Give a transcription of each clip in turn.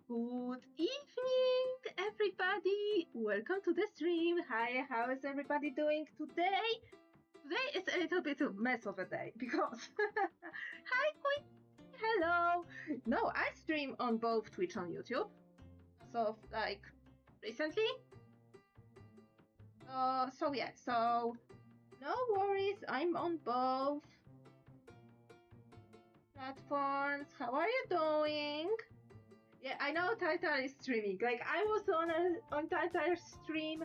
Good evening, everybody. Welcome to the stream. Hi, how is everybody doing today? Today is a little bit of mess of a day because hi, Queen. Hello. No, I stream on both Twitch and YouTube. So like recently. So no worries. I'm on both platforms. How are you doing? Yeah, I know Tata is streaming. Like, I was on Tata's stream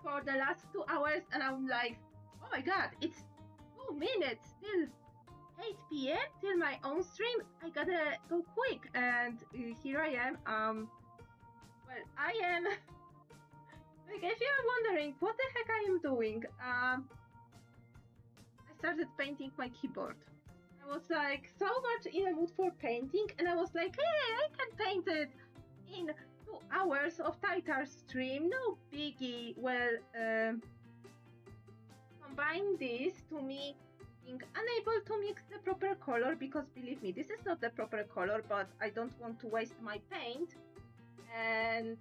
for the last 2 hours, and I'm like, oh my god, it's 2 minutes till 8 p.m. till my own stream. I gotta go quick, and here I am. Well, I am. Like, if you're wondering what the heck I am doing, I started painting my keyboard. I was like so much in a mood for painting, and I was like, hey, I can paint it in 2 hours of Taitar's stream, no biggie. Well, combine this to me being unable to mix the proper color, because believe me, this is not the proper color, but I don't want to waste my paint. And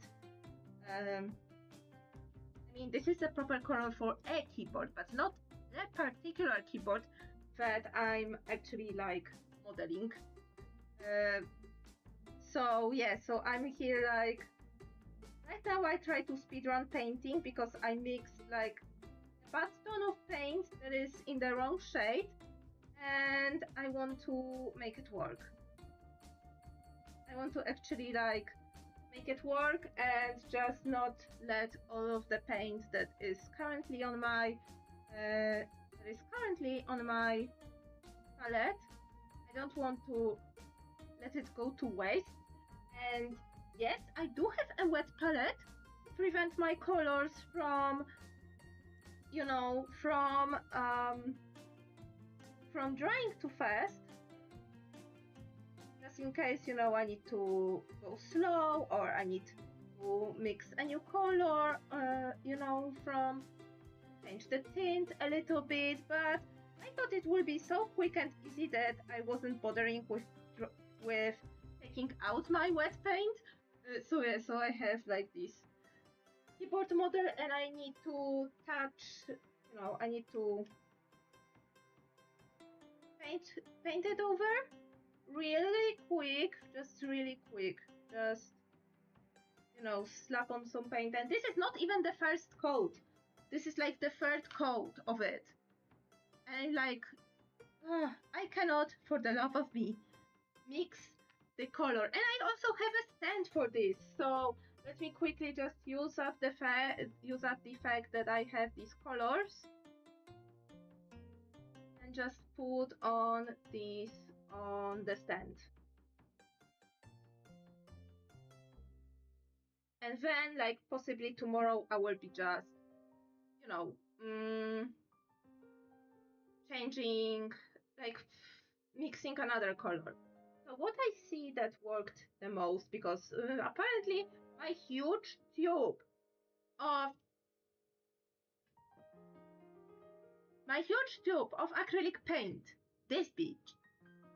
I mean, this is the proper color for a keyboard, but not that particular keyboard that I'm actually like modeling. So I'm here like right now. I try to speedrun painting because I mixed like a bad ton of paint that is in the wrong shade, and I want to make it work. I want to actually like make it work and just not let all of the paint that is currently on my palette. I don't want to let it go to waste. And yes, I do have a wet palette to prevent my colors from, from drying too fast. Just in case, I need to go slow, or I need to mix a new color, from change the tint a little bit. But I thought it would be so quick and easy that I wasn't bothering with taking out my wet paint. So I have like this keyboard model, and I need to touch, I need to paint it over really quick, just really quick, just slap on some paint. And this is not even the first coat, this is like the third coat of it, and like I cannot for the love of me mix the color. And I also have a stand for this, so let me quickly just use up the fact that I have these colors and just put on these on the stand. And then, like, possibly tomorrow I will be just, changing, like, mixing another color. So what I see that worked the most, because apparently my huge tube of acrylic paint, this beach,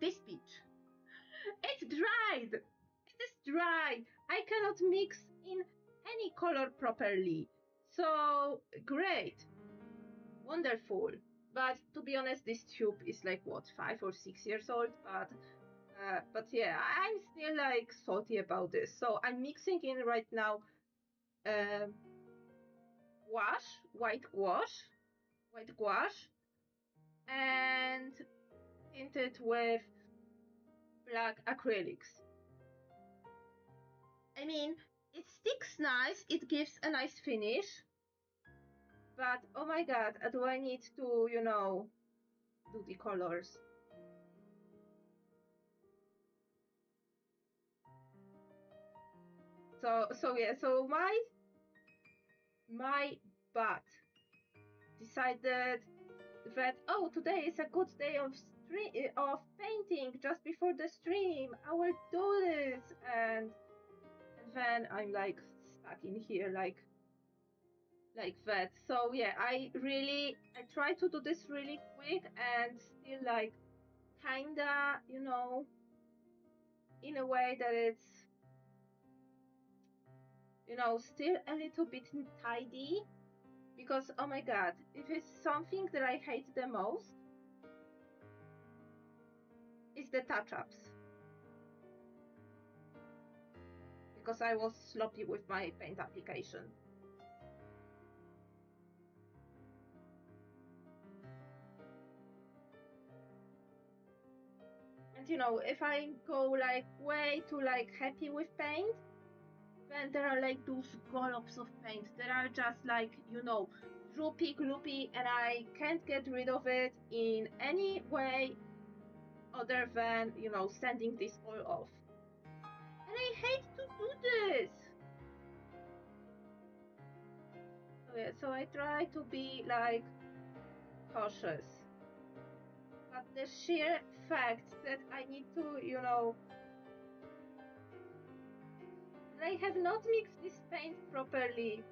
it's dried. It is dry. I cannot mix in any color properly. So great, wonderful. But to be honest, this tube is like what, 5 or 6 years old. But yeah, I'm still like salty about this. So I'm mixing in right now white gouache, and tinted with black acrylics. I mean, it sticks nice, it gives a nice finish, but oh my god, do I need to, do the colors. So my butt decided that, oh, today is a good day of painting just before the stream, I will do this, and then I'm like stuck in here like that. So yeah, I try to do this really quick and still like kinda, in a way that it's you know, still a little bit tidy, because oh my god, if it's something that I hate the most, it's the touch-ups. Because I was sloppy with my paint application. And you know, if I go like way too like happy with paint, then there are like those globs of paint that are just like, you know, droopy, gloopy, and I can't get rid of it in any way other than, you know, sending this all off. And I hate to do this! Okay, so I try to be like cautious. But the sheer fact that I need to, you know, I have not mixed this paint properly,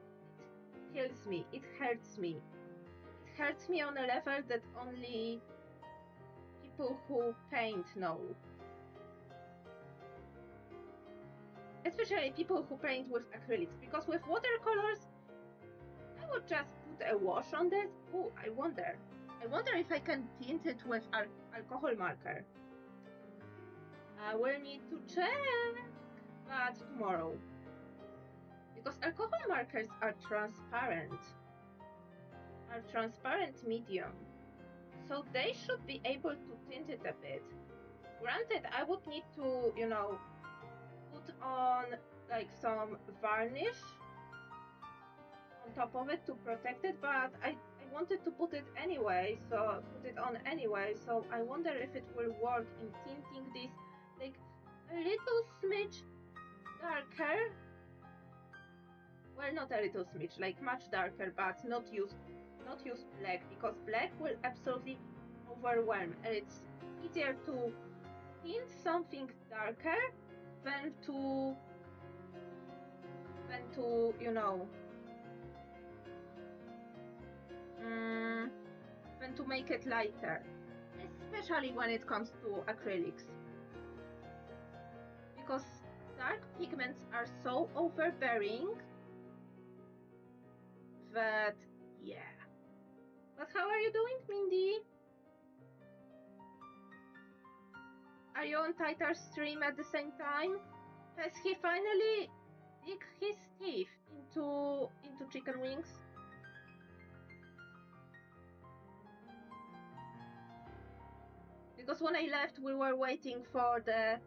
it kills me, it hurts me. It hurts me on a level that only people who paint know. Especially people who paint with acrylics, because with watercolors, I would just put a wash on this. Oh, I wonder if I can tint it with alcohol marker. I will need to check, but tomorrow. Because alcohol markers are transparent medium, so they should be able to tint it a bit. Granted, I would need to, you know, put on like some varnish on top of it to protect it, but I wanted to put it anyway, so put it on anyway, so I wonder if it will work in tinting this like a little smidge darker. Well, not a little smidge, like much darker, but not use black, because black will absolutely overwhelm, and it's easier to tint something darker than to you know, than to make it lighter, especially when it comes to acrylics, because dark pigments are so overbearing that, yeah. But how are you doing, Mindy? Are you on Titar's stream at the same time? Has he finally dig his teeth into chicken wings? Because when I left, we were waiting for the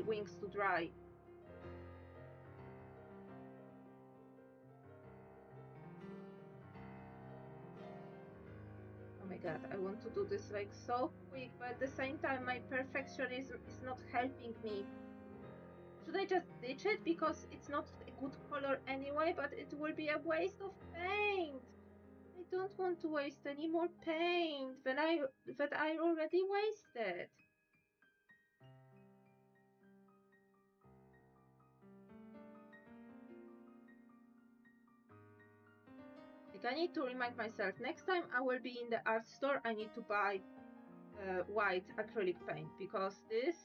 wings to dry. Oh my god, I want to do this like so quick, but at the same time my perfectionism is not helping me. Should I just ditch it because it's not a good color anyway, but it will be a waste of paint? I don't want to waste any more paint that I already wasted. Like, I need to remind myself, next time I will be in the art store, I need to buy white acrylic paint, because this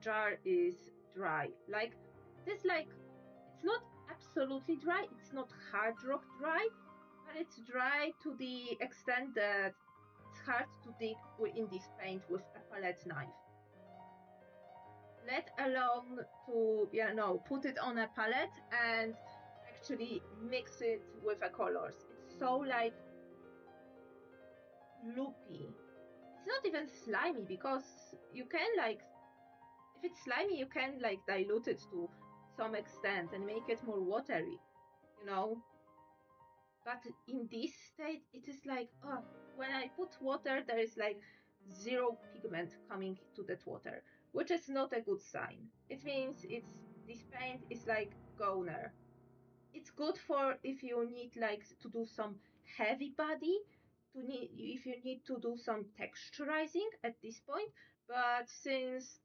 jar is dry. Like, this, like, it's not absolutely dry, it's not hard rock dry, but it's dry to the extent that it's hard to dig in this paint with a palette knife. Let alone to, you know, put it on a palette and actually mix it with the colors. It's so like loopy. It's not even slimy, because you can like, if it's slimy, you can like dilute it to some extent and make it more watery, you know. But in this state, it is like, oh, when I put water, there is like zero pigment coming to that water, which is not a good sign. It means this paint is like goner. It's good for if you need like to do some heavy body, if you need to do some texturizing at this point. But since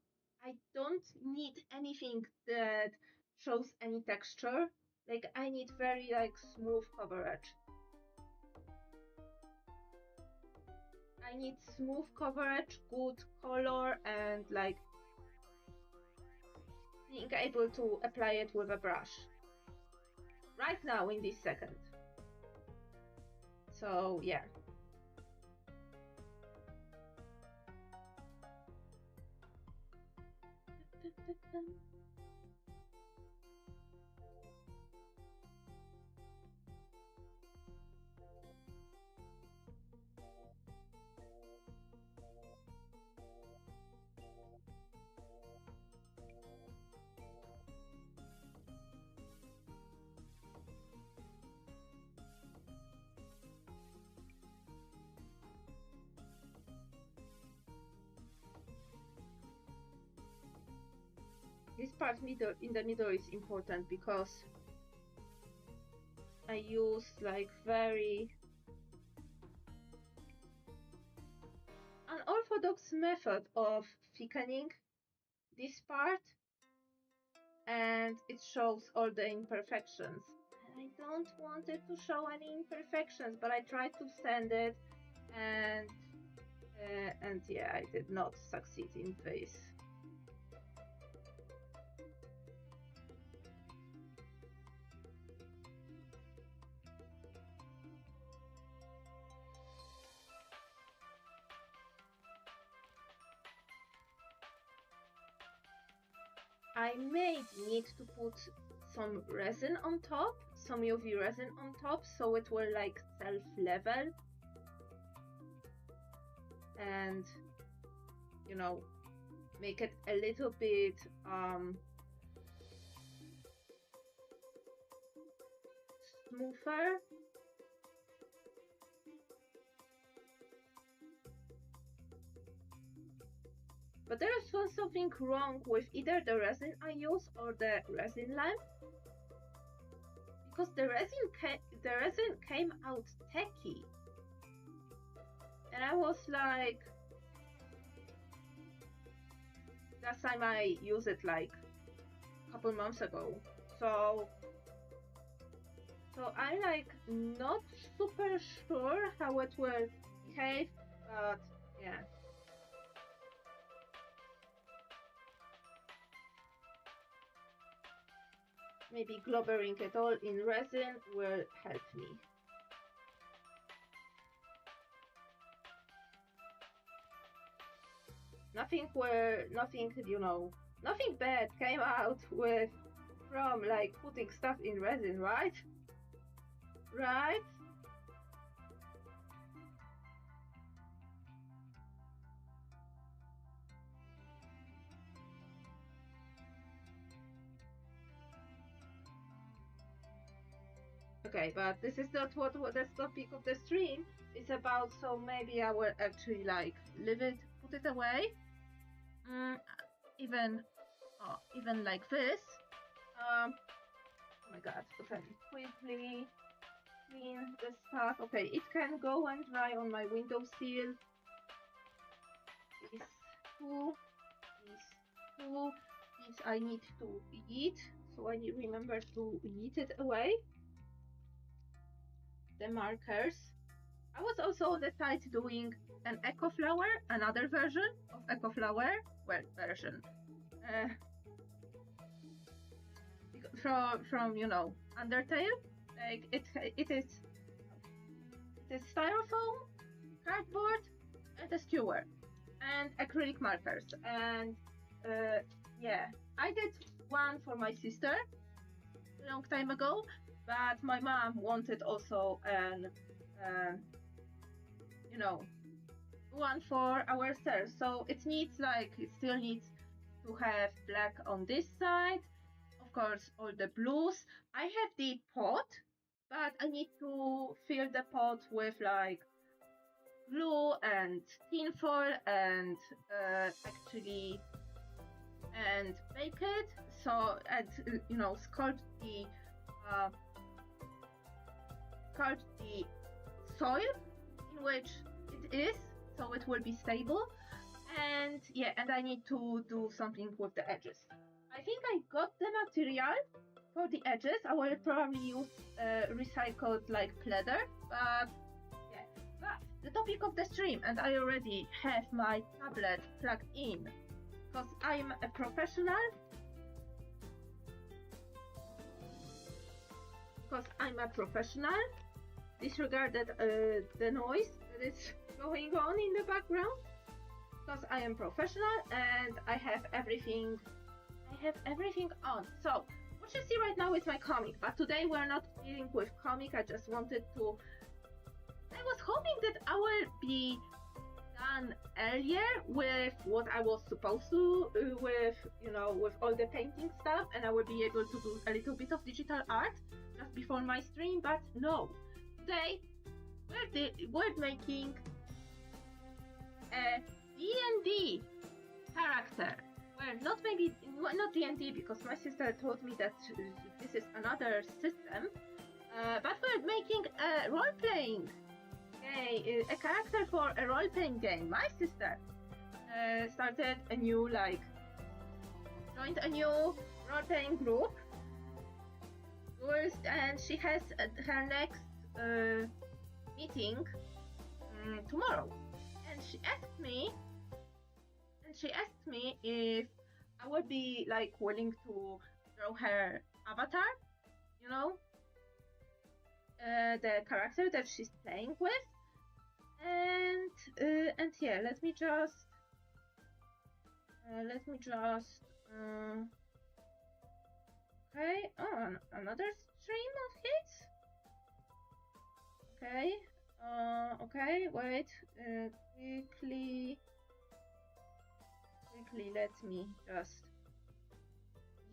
I don't need anything that shows any texture, like I need very like smooth coverage. I I need smooth coverage, good color, and like being able to apply it with a brush right now in this second. So yeah. This part in the middle is important because I use like very unorthodox method of thickening this part, and it shows all the imperfections. I don't want it to show any imperfections, but I tried to sand it, and yeah, I did not succeed in this. I may need to put some resin on top, some UV resin on top, so it will like self-level and, you know, make it a little bit smoother. But there is something wrong with either the resin I use or the resin lamp, because the resin came out tacky, and I was like, last time I used it like a couple months ago, so I'm like not super sure how it will behave, but yeah. Maybe globbering it all in resin will help me. Nothing, you know, nothing bad came out from like putting stuff in resin, right? Right? Okay, but this is not what the topic of the stream is about, so maybe I will actually like leave it, put it away. Even like this. Oh my god, okay, quickly clean the stuff. Okay, it can go and dry on my windowsill. These two, these I need to eat, so I need remember to eat it away. The markers. I was also on the side doing an eco flower, another version of eco flower. Well, version. From you know, Undertale. Like it is styrofoam, cardboard, and a skewer, and acrylic markers. And yeah, I did one for my sister a long time ago, but my mom wanted also an you know, one for ourselves. So it still needs to have black on this side. Of course, all the blues. I have the pot, but I need to fill the pot with like glue and tinfoil and actually and bake it. So and you know, sculpt the soil in which it is, so it will be stable. And yeah, and I need to do something with the edges. I think I got the material for the edges. I will probably use recycled like pleather, but yeah. But the topic of the stream, and I already have my tablet plugged in because I'm a professional. Disregarded the noise that is going on in the background, because I am professional and I have everything on. So what you see right now is my comic, but today we're not dealing with comic. I was hoping that I will be done earlier with what I was supposed to, with all the painting stuff, and I will be able to do a little bit of digital art just before my stream, but no. Today we're making a D&D character. Well, not D&D, because my sister told me that this is another system, but we're making a role-playing, a character for a role-playing game. My sister started joined a new role-playing group, and she has her next meeting tomorrow, and she asked me if I would be willing to draw her avatar, the character that she's playing with, and yeah, let me just okay. Oh, another stream of his. Okay, wait, quickly, let me just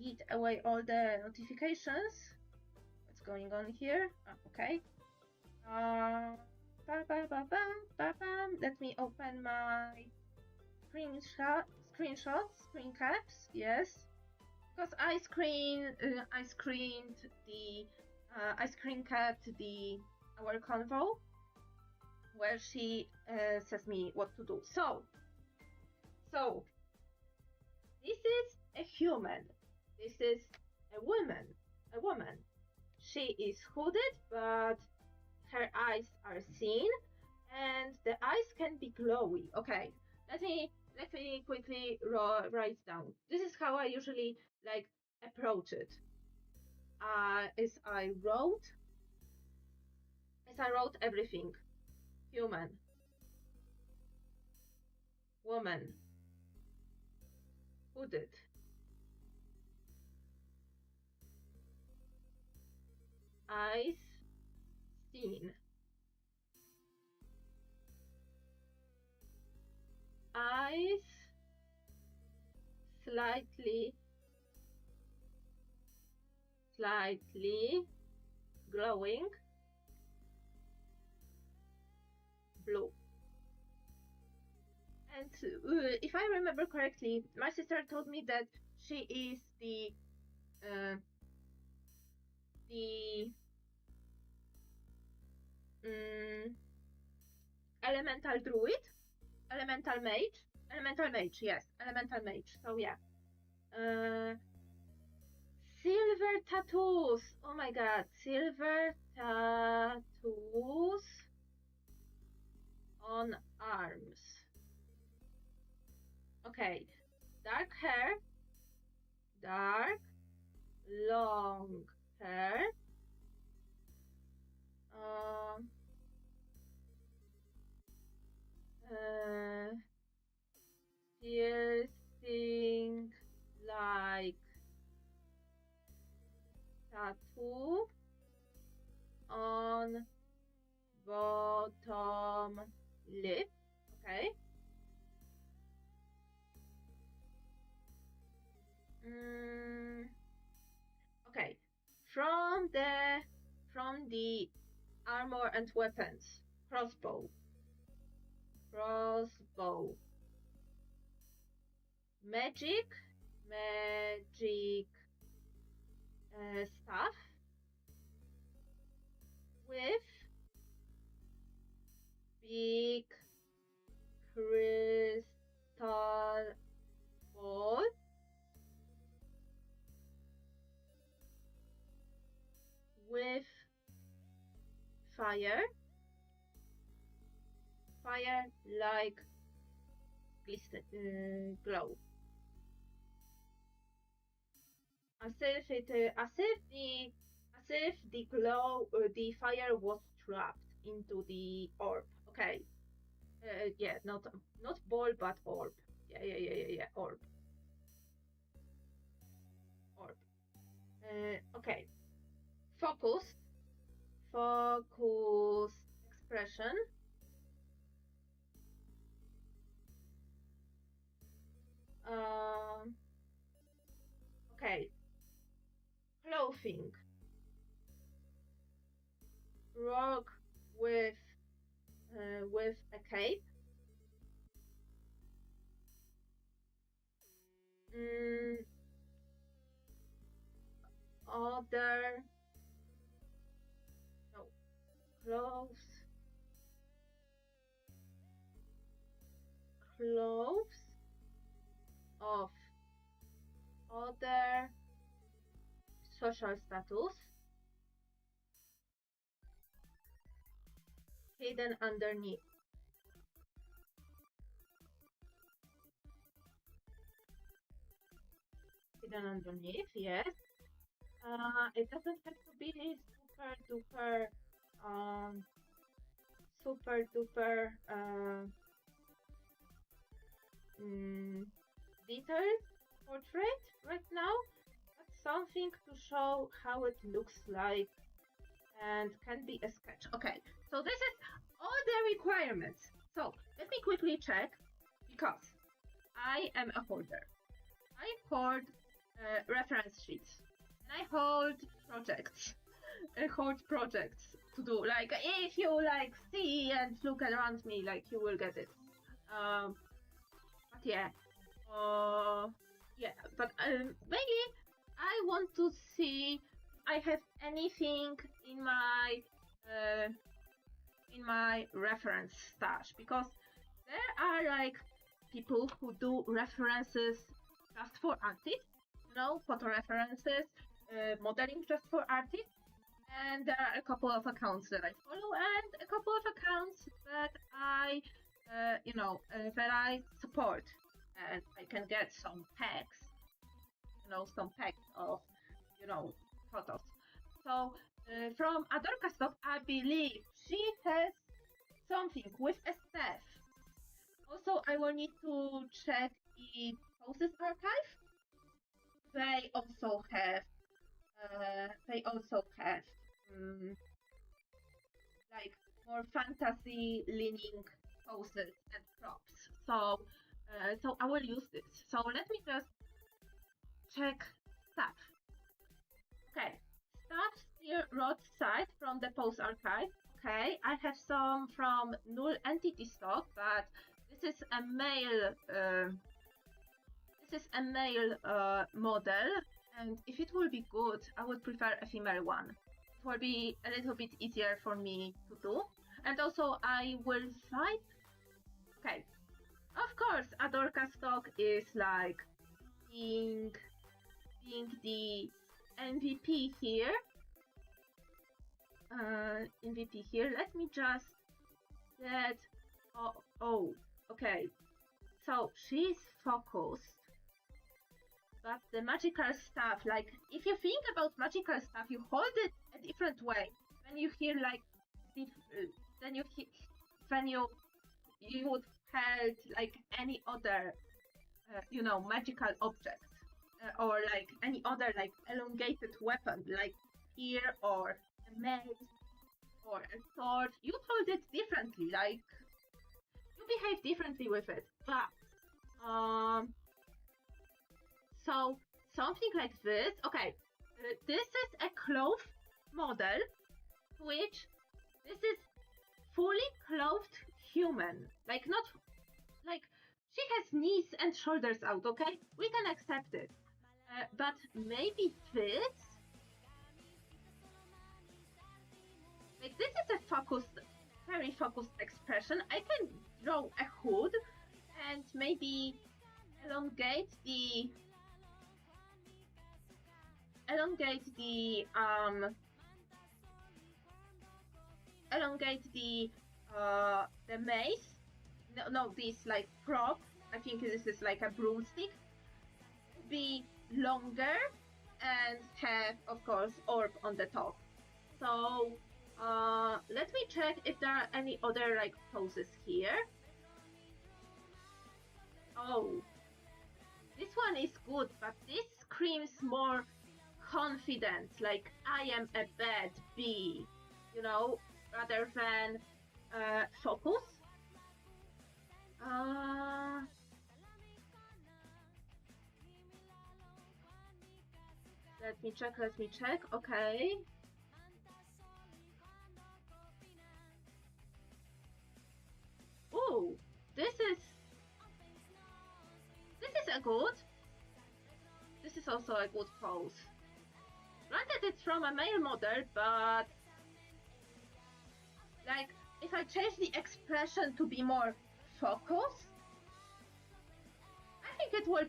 eat away all the notifications. What's going on here? Okay. Let me open my screen caps, yes. Because I screen capped our convo where she says me what to do. So this is a human. This is a woman. She is hooded, but her eyes are seen, and the eyes can be glowy. Okay, let me quickly write down. This is how I usually approach it. As I wrote everything: human, woman, hooded, eyes seen, eyes slightly glowing, blue. And if I remember correctly, my sister told me that she is the elemental druid, elemental mage, yes, elemental mage. So yeah, silver tattoos. Oh my god, silver tattoos on arms. Okay, dark hair, long hair. Piercing tattoo on bottom lip. Okay. Okay. From the armor and weapons, crossbow. Magic staff with big crystal ball with fire fire like glow. As if the glow, the fire was trapped into the orb. Okay. Yeah, not ball, but orb. Yeah. Orb. Okay. Focus expression. Okay. Clothing. Rock with a cape. Other clothes of other social status hidden underneath. Yes. It doesn't have to be super duper detailed portrait right now, but something to show how it looks like and can be a sketch. Okay, so this is all the requirements. So let me quickly check, because I am a holder. I hold reference sheets, and I hold projects. I hold projects to do. Like, if you like see and look around me, like, you will get it. But yeah, but maybe I want to see I have anything in my reference stash, because there are like people who do references just for artists, photo references, modeling just for artists, and there are a couple of accounts that I follow and a couple of accounts that I that I support, and I can get some packs, of, photos. So from Adorka, I believe she has something with a staff. Also, I will need to check the Poses archive. They also have like more fantasy leaning poses and props. So I will use this. So let me just check stuff. Okay, stuff here roadside from the pose archive. Okay, I have some from null entity stock, but this is a male. This is a male model, and if it will be good, I would prefer a female one. It will be a little bit easier for me to do, and also I will find. Okay, of course, Adorka stock is like being the MVP here. MVP here. Let me just get. Oh, okay. So she's focused, but the magical stuff, like if you think about magical stuff, you hold it a different way. When you hear like, then you would hold like any other, magical object, or like any other like elongated weapon, like spear or a mace or a sword. You hold it differently, like you behave differently with it. But so something like this. Okay, this is a clothed model, which this is fully clothed human. Like not like she has knees and shoulders out. Okay, we can accept it. But maybe this. Like this is a very focused expression. I can draw a hood and maybe elongate the the mace, no, this like prop, I think this is like a broomstick, be longer and have, of course, orb on the top. So let me check if there are any other like poses here. Oh, this one is good, but this screams more confidence, like I am a bad bee, you know, rather than focus. Let me check, okay. Oh, this is a good. This is also a good pose. Granted, it's from a male model, but like if I change the expression to be more focused, I think it will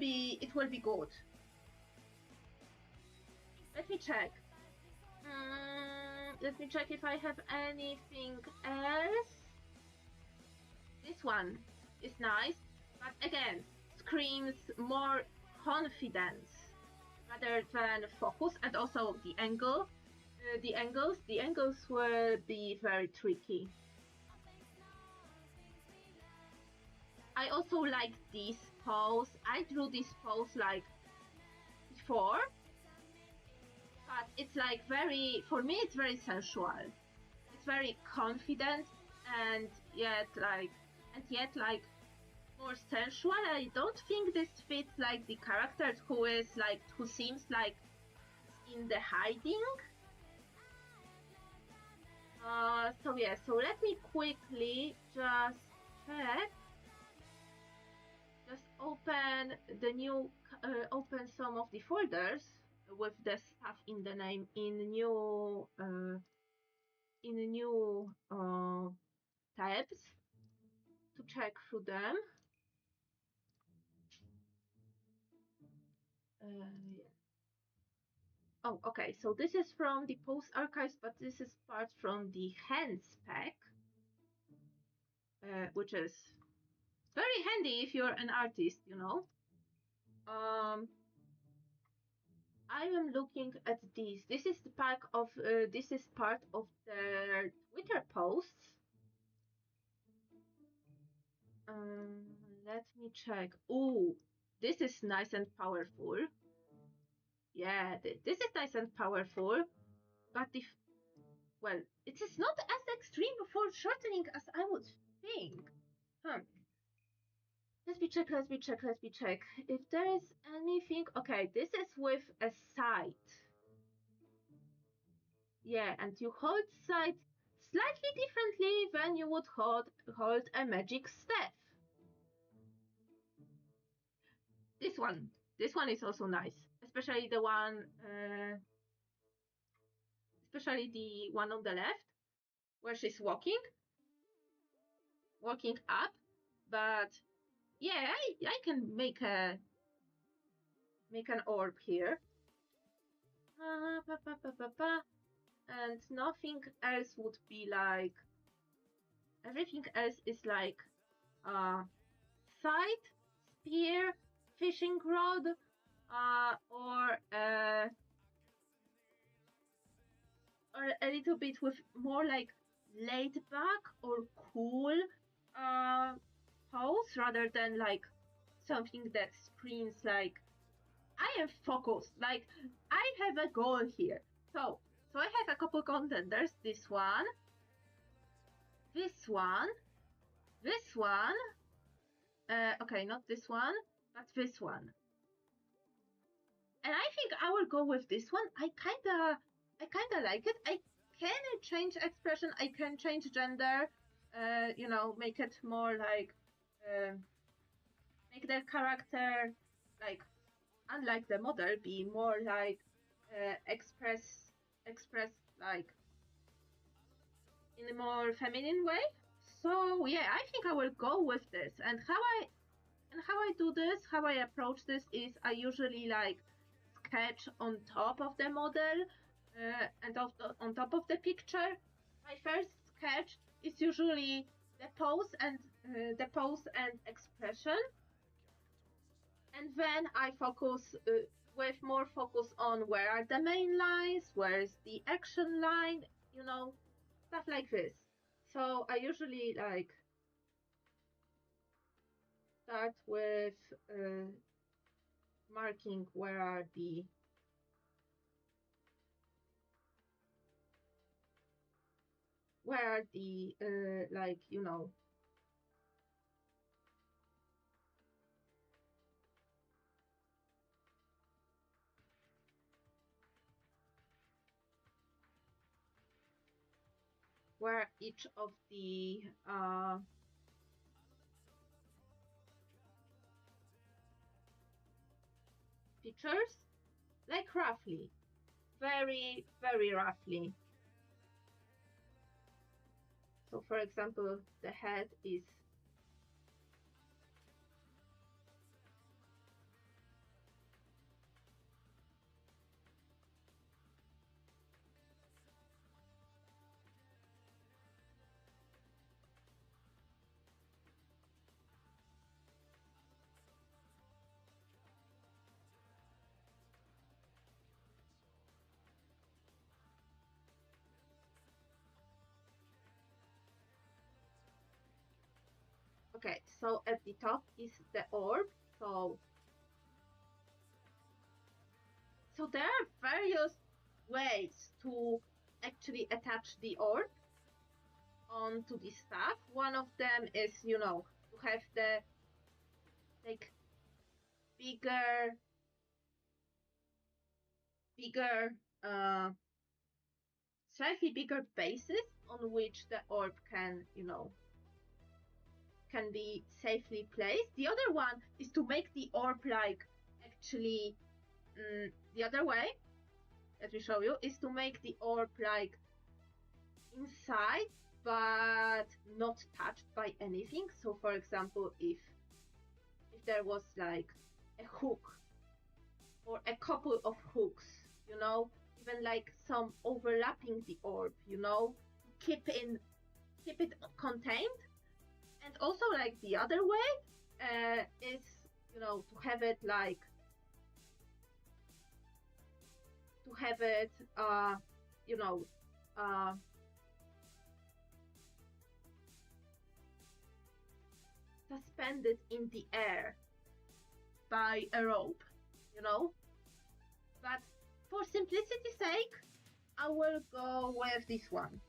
be good. Let me check. Let me check if I have anything else. This one is nice, but again, screams more confidence rather than focus, and also the angle. The angles will be very tricky. I also like this pose. I drew this pose like before, but it's like very, for me, it's very sensual. It's very confident and yet like more sensual. I don't think this fits like the character who seems like in the hiding. So yeah, so let me quickly just check. Just open the new, open some of the folders with the stuff in the name in new tabs to check through them. Oh, okay, so this is from the post archives, but this is part from the hands pack, which is very handy if you're an artist, you know. I am looking at this. This is the pack of, this is part of their Twitter posts. Let me check. Ooh, this is nice and powerful. Yeah, this is nice and powerful, but if, well, it is not as extreme foreshortening as I would think. Let me check. If there is anything, okay, this is with a sight. Yeah, and you hold sight slightly differently than you would hold a magic staff. This one is also nice, especially the one, especially the one on the left, where she's walking up. But yeah, I can make an orb here. And nothing else would be like, everything else is like sight, spear, fishing rod, or a little bit with more like laid back or cool pose, rather than like something that screams like I am focused, like I have a goal here. So I have a couple contenders. This one, okay, not this one, but this one. And I think I will go with this one. I kinda like it. I can change expression, I can change gender, you know, make it more like, make the character, like, unlike the model, be more like, express like in a more feminine way. So yeah, I think I will go with this. And how I do this, how I approach this is I usually like sketch on top of the model, and on top of the picture. My first sketch is usually the pose and expression, and then I focus with more focus on where are the main lines, where is the action line, you know, stuff like this. So I usually like start with marking where are the like, you know, where each of the features, like roughly, very, very roughly. So for example, the head is okay, so at the top is the orb. So there are various ways to actually attach the orb onto the stuff. One of them is, you know, to have the like bigger slightly bigger bases on which the orb can, you know, can be safely placed. The other one is to make the orb like actually the other way, let me show you, is to make the orb like inside but not touched by anything. So for example, if there was like a hook or a couple of hooks, you know, even like some overlapping the orb, you know, keep it contained. And also like the other way is, you know, to have it you know, suspended in the air by a rope, you know. But for simplicity's sake, I will go with this one.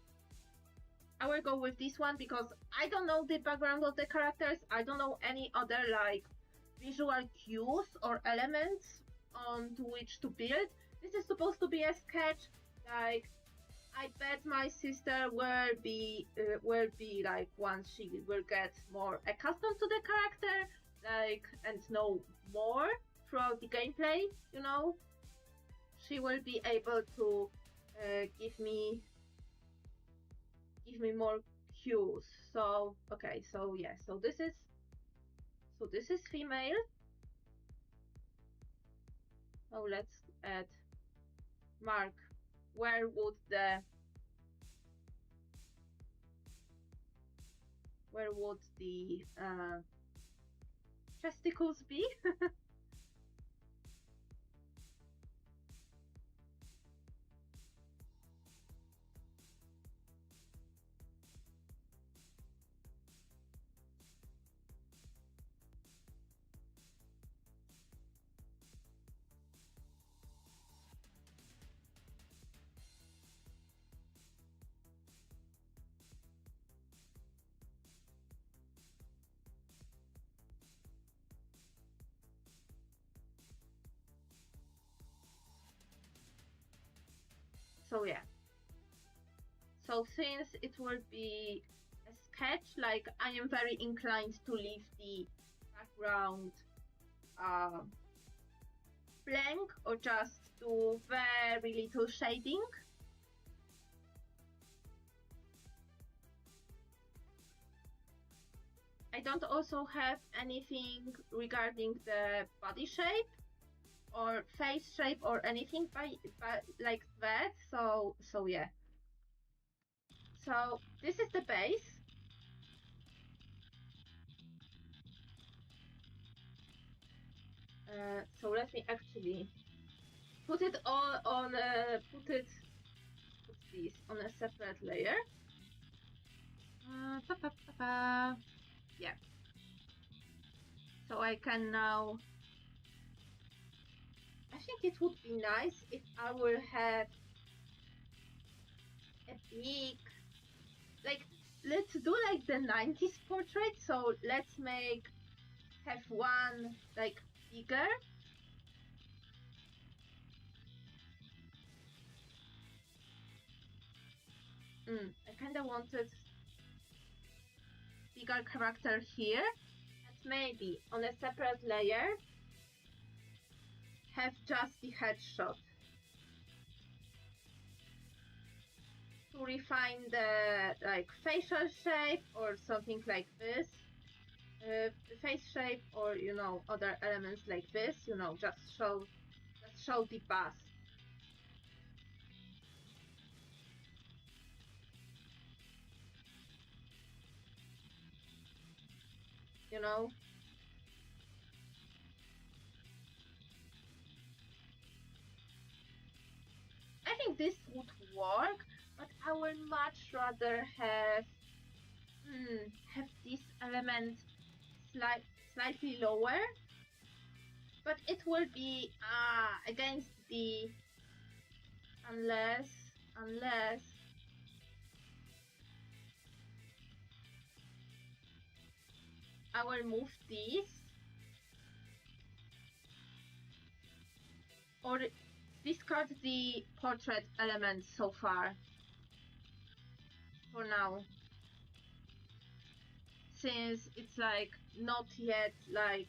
I will go with this one because I don't know the background of the characters. I don't know any other like visual cues or elements onto which to build. This is supposed to be a sketch. Like, I bet my sister will be like, once she will get more accustomed to the character, like, and know more throughout the gameplay, you know, she will be able to give me more cues. So okay, so yeah, so this is female. So let's add mark where would the testicles be. So yeah. So since it will be a sketch, like, I am very inclined to leave the background blank or just do very little shading. I don't also have anything regarding the body shape or face shape or anything by like that. So yeah. So this is the base. So let me actually put it all on put this on a separate layer. Yeah. So I can now. I think it would be nice if I will have a big, like, let's do like the 90s portrait. So let's have one like bigger. I kind of wanted bigger character here, and maybe on a separate layer have just the headshot to refine the like facial shape or something like this, face shape, or other elements like this. Just show the bust. I think this would work, but I would much rather have this element slightly lower, but it will be against the unless I will move this or discard the portrait element so far for now, since it's like not yet like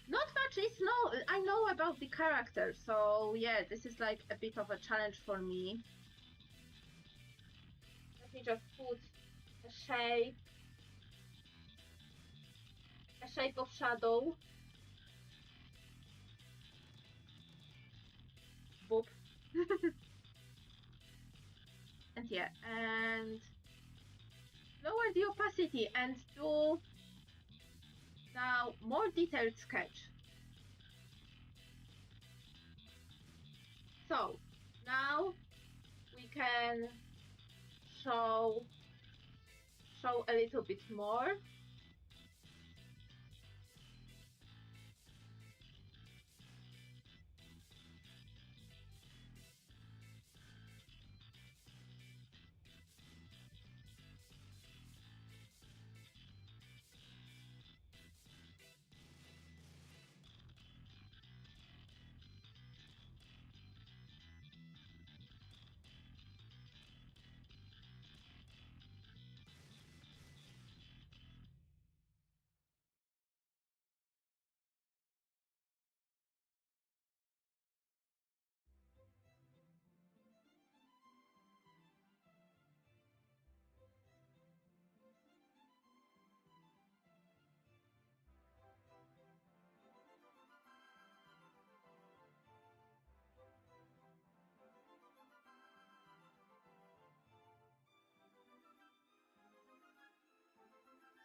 not much is no I know about the character, so yeah, this is like a bit of a challenge for me. Let me just put a shape of shadow. Boop. And yeah, and lower the opacity and do now more detailed sketch. So now we can show a little bit more.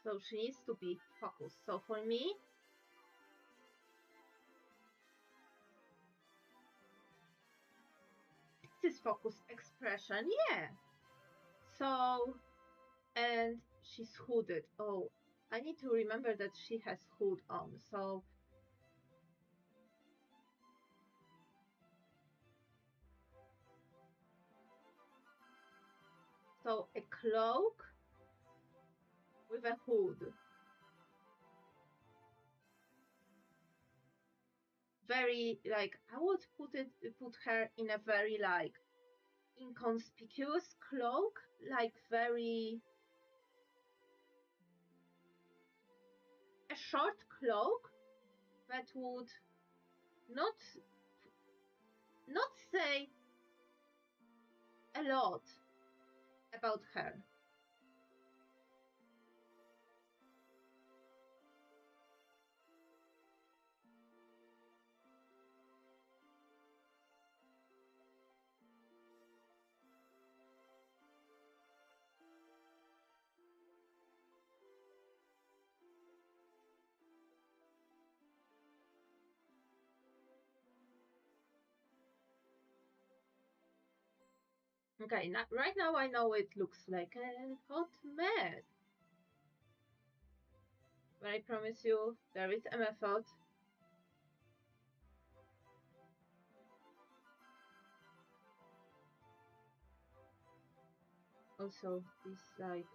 So she needs to be focused. So for me, this is focused expression, yeah. So, and she's hooded. Oh, I need to remember that she has hood on. So a cloak with a hood. Very like I would put her in a very like inconspicuous cloak, like very a short cloak that would not say a lot about her. Okay, right now I know it looks like a hot mess. But I promise you, there is a method. Also, this like...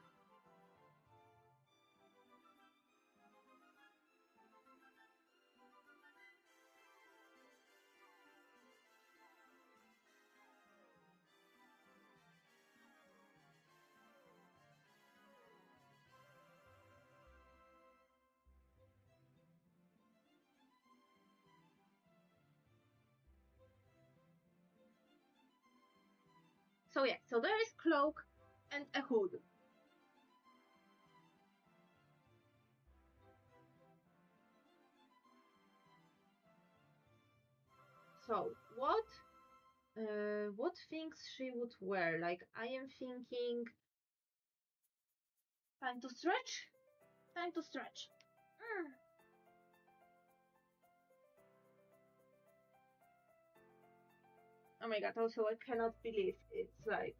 So yeah, so there is cloak and a hood. So what things she would wear? Like I am thinking, time to stretch. Time to stretch. Mm. Oh my god! Also, I cannot believe it's like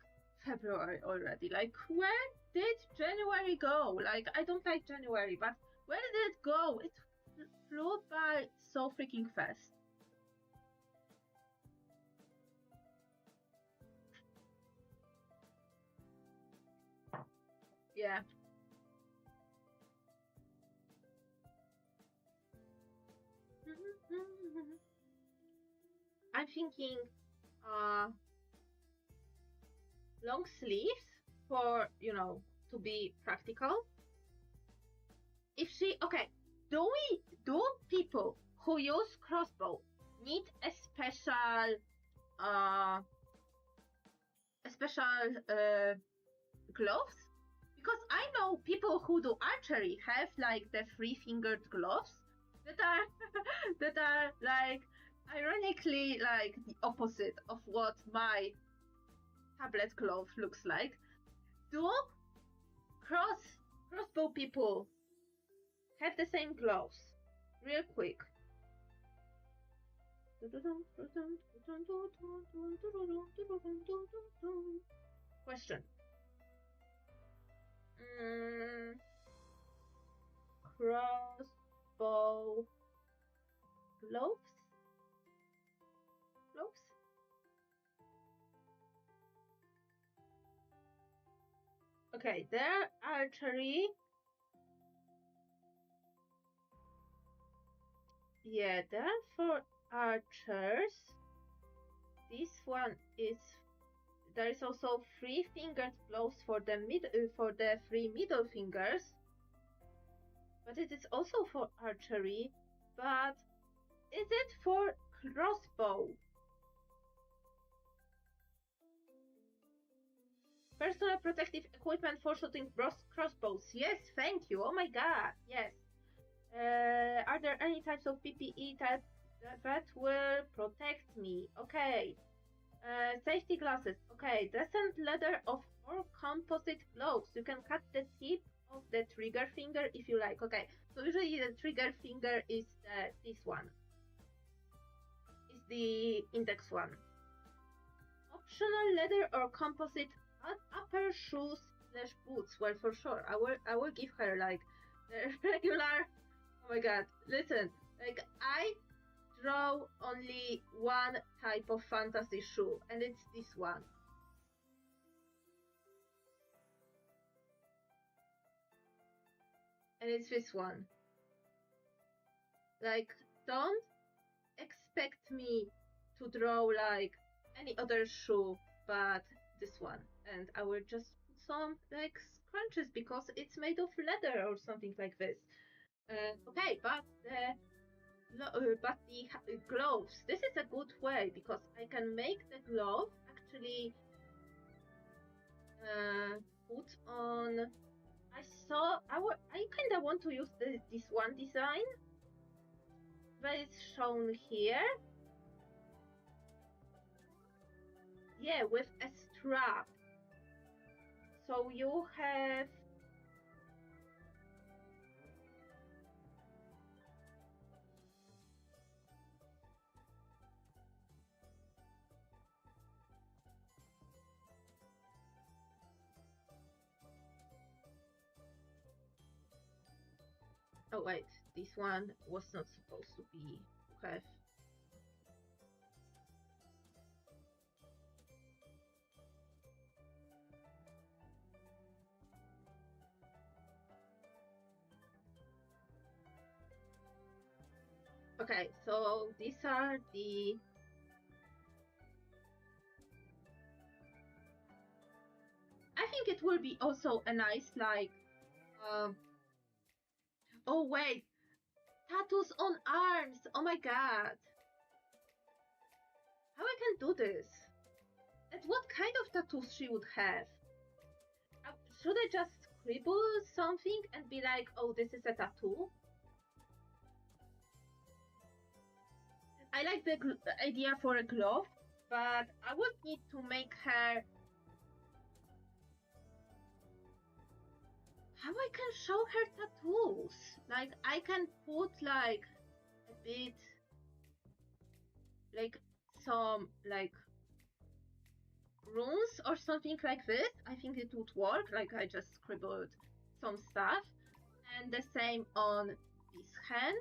February already. Like where did January go? Like I don't like January, but where did it go? It flew by so freaking fast. Yeah. I'm thinking long sleeves for, you know, to be practical. If she, okay, do people who use crossbow need a special uh gloves? Because I know people who do archery have like the three-fingered gloves that are that are like ironically like the opposite of what my tablet glove looks like. Do crossbow people have the same gloves? Real quick. Question. Crossbow gloves? Gloves? Okay, they're archery. Yeah, they're for archers. This one is... There is also three-fingered gloves for the three middle fingers, but it is also for archery. But is it for crossbow? Personal protective equipment for shooting crossbows. Yes, thank you. Oh my god, yes. Are there any types of PPE that will protect me? Okay. Safety glasses. Okay. Decent leather or composite gloves. You can cut the tip of the trigger finger if you like. Okay. So usually the trigger finger is this one. Is the index one. Optional leather or composite upper shoes / boots. Well, for sure, I will give her like the regular. Oh my god! Listen, like I draw only one type of fantasy shoe, and it's this one. And it's this one. Like, don't expect me to draw like any other shoe but this one. And I will just put some like scrunches because it's made of leather or something like this. Okay, but the gloves. This is a good way because I can make the glove actually put on. I kind of want to use this one design that is shown here. Yeah, with a strap. So you have Oh wait, this one was not supposed to be have. Okay, so these are the I think it will be also a nice like oh wait, tattoos on arms. Oh my god. How I can do this? And what kind of tattoos she would have? Should I just scribble something and be like, oh, this is a tattoo? I like the idea for a glove, but I would need to make her. How I can show her tattoos? Like, I can put like a bit, like some like runes or something like this. I think it would work. Like, I just scribbled some stuff, and the same on this hand.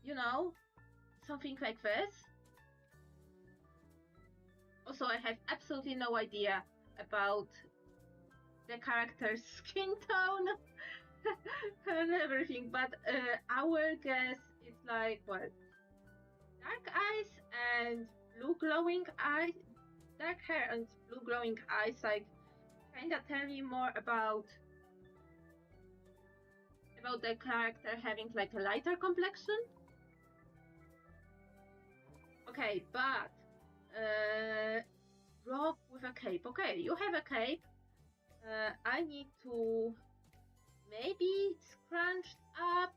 You know, something like this. Also, I have absolutely no idea about the character's skin tone and everything, but our guess is like, well, dark eyes and blue glowing eyes, dark hair and blue glowing eyes, like, kinda tell me more about the character having like a lighter complexion. Okay, but rock with a cape. Okay, you have a cape. I need to maybe scrunch up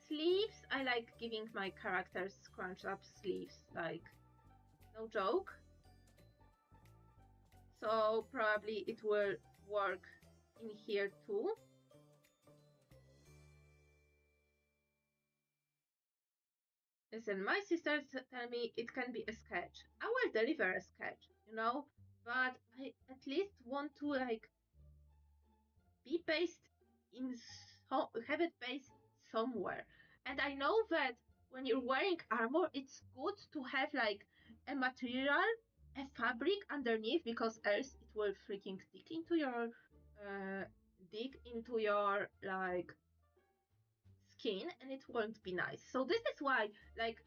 sleeves. I like giving my characters scrunch up sleeves, like, no joke. So probably it will work in here too. Listen, my sisters tell me it can be a sketch. I will deliver a sketch, you know, but I at least want to like be based in have it based somewhere. And I know that when you're wearing armor, it's good to have like a material, a fabric underneath, because else it will freaking dig into your like skin, and it won't be nice. So this is why, like,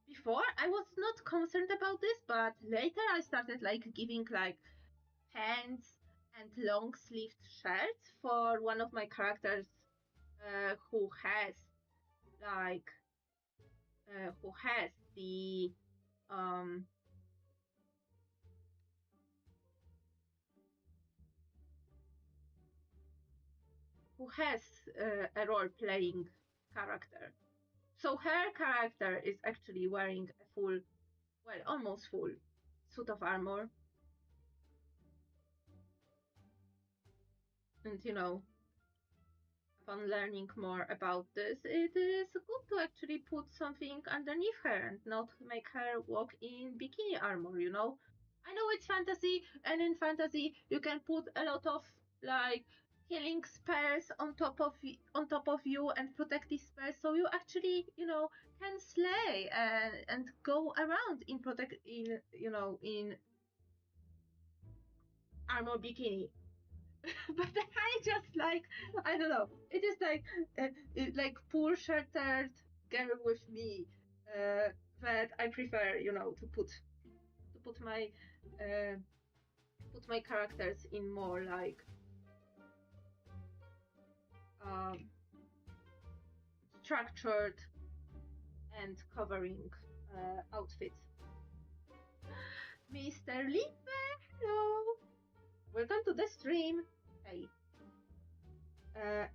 before I was not concerned about this, but later I started like giving like pants and long sleeved shirts for one of my characters who has like who has the um who has a role playing character. So her character is actually wearing a full, well, almost full suit of armor. And you know, upon learning more about this, it is good to actually put something underneath her and not make her walk in bikini armor, you know? I know it's fantasy, and in fantasy you can put a lot of like healing spells on top of you and protective spells, so you actually, you know, can slay and go around in in armor bikini. But I just like, I don't know. It is like poor sheltered girl with me that I prefer, you know, to uh, put my characters in more like um, structured and covering outfits. Mr. Lippe, hello. Welcome to the stream. Hey. Uh,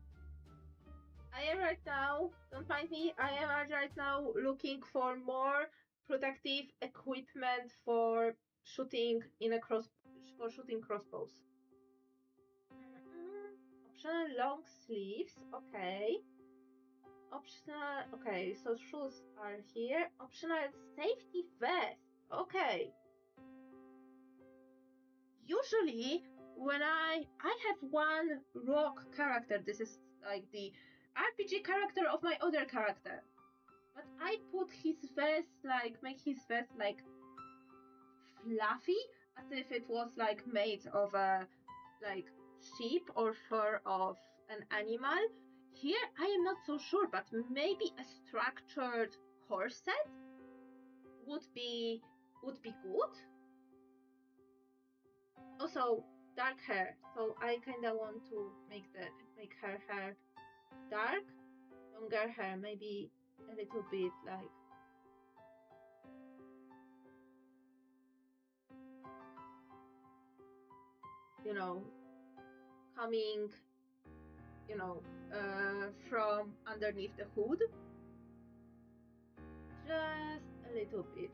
I am right now, don't mind me, I am right now looking for more protective equipment for shooting shooting crossbows. Optional long sleeves, okay. Optional, okay, so shoes are here. Optional safety vest, okay. Usually, when I have one rock character. This is like the RPG character of my other character. But I put his vest, like, make his vest, like, fluffy, as if it was, like, made of a, like, sheep or fur of an animal. Here, I am not so sure, but maybe a structured corset would be good. Also, dark hair, so I kinda want to make her hair dark, longer hair, maybe a little bit like, you know, coming, from underneath the hood, just a little bit.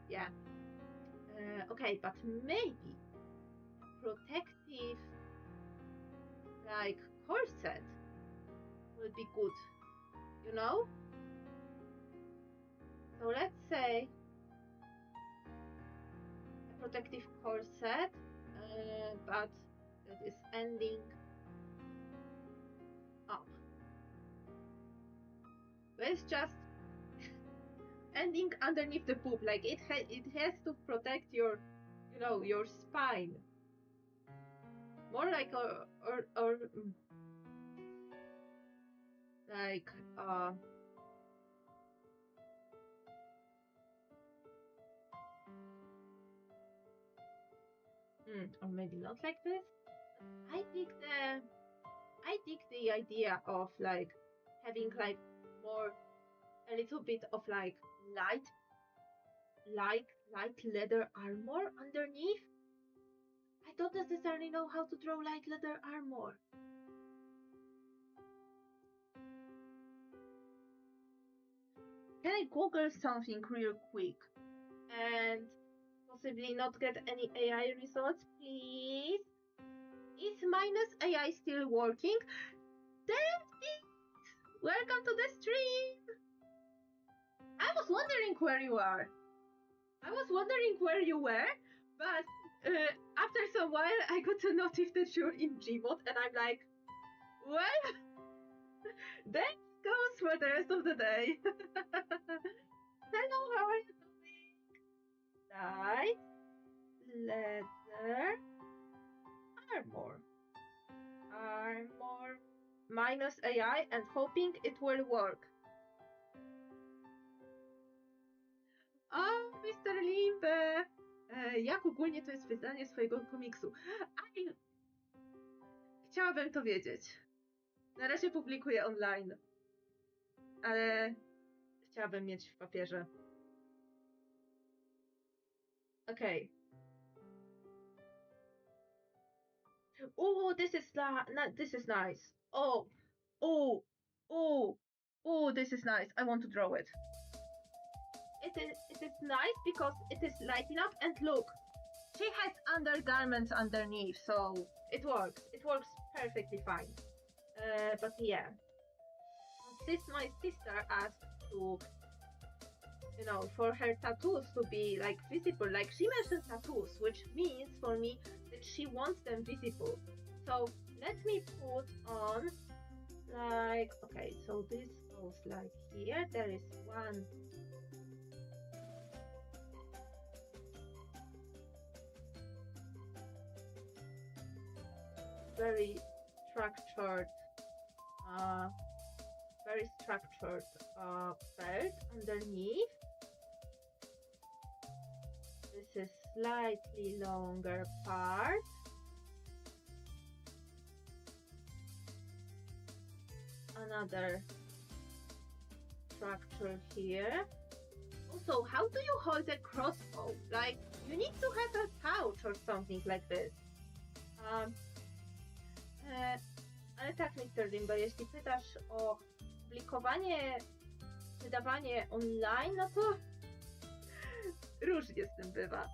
Yeah. Okay, but maybe protective, like, corset will be good, So let's say a protective corset, but that is ending up. But it's just ending underneath the poop, like it has to protect your, your spine. More like like or maybe not like this. I dig the idea of like having like a little bit of like light leather armor underneath. I don't necessarily know how to draw light leather armor. Can I Google something real quick and possibly not get any AI results, please? Is minus AI still working? David, welcome to the stream! I was wondering where you are. I was wondering where you were, but after some while I got to notice that you're in Gmod, and I'm like, well, that goes for the rest of the day. Hello, how are you doing? Light, leather, armor, minus AI, and hoping it will work. O, Mr. Limbe! Jak ogólnie to jest wydanie swojego komiksu? Chciałabym to wiedzieć. Na razie publikuję online, ale chciałabym mieć w papierze. Okay. Oh, this is nice. Oh, this is nice. I want to draw it. It is nice because it is lighting up, and look, she has undergarments underneath, so it works. It works perfectly fine. But yeah, my sister asked to, for her tattoos to be like visible. Like she mentioned tattoos, which means for me that she wants them visible. So let me put on like, okay, so this goes like here. There is one. Very structured belt underneath. This is slightly longer part. Another structure here. Also, how do you hold a crossbow? Like, you need to have a pouch or something like this. Ale tak, Mr. Limbo, jeśli pytasz o publikowanie, wydawanie online, no to różnie z tym bywa.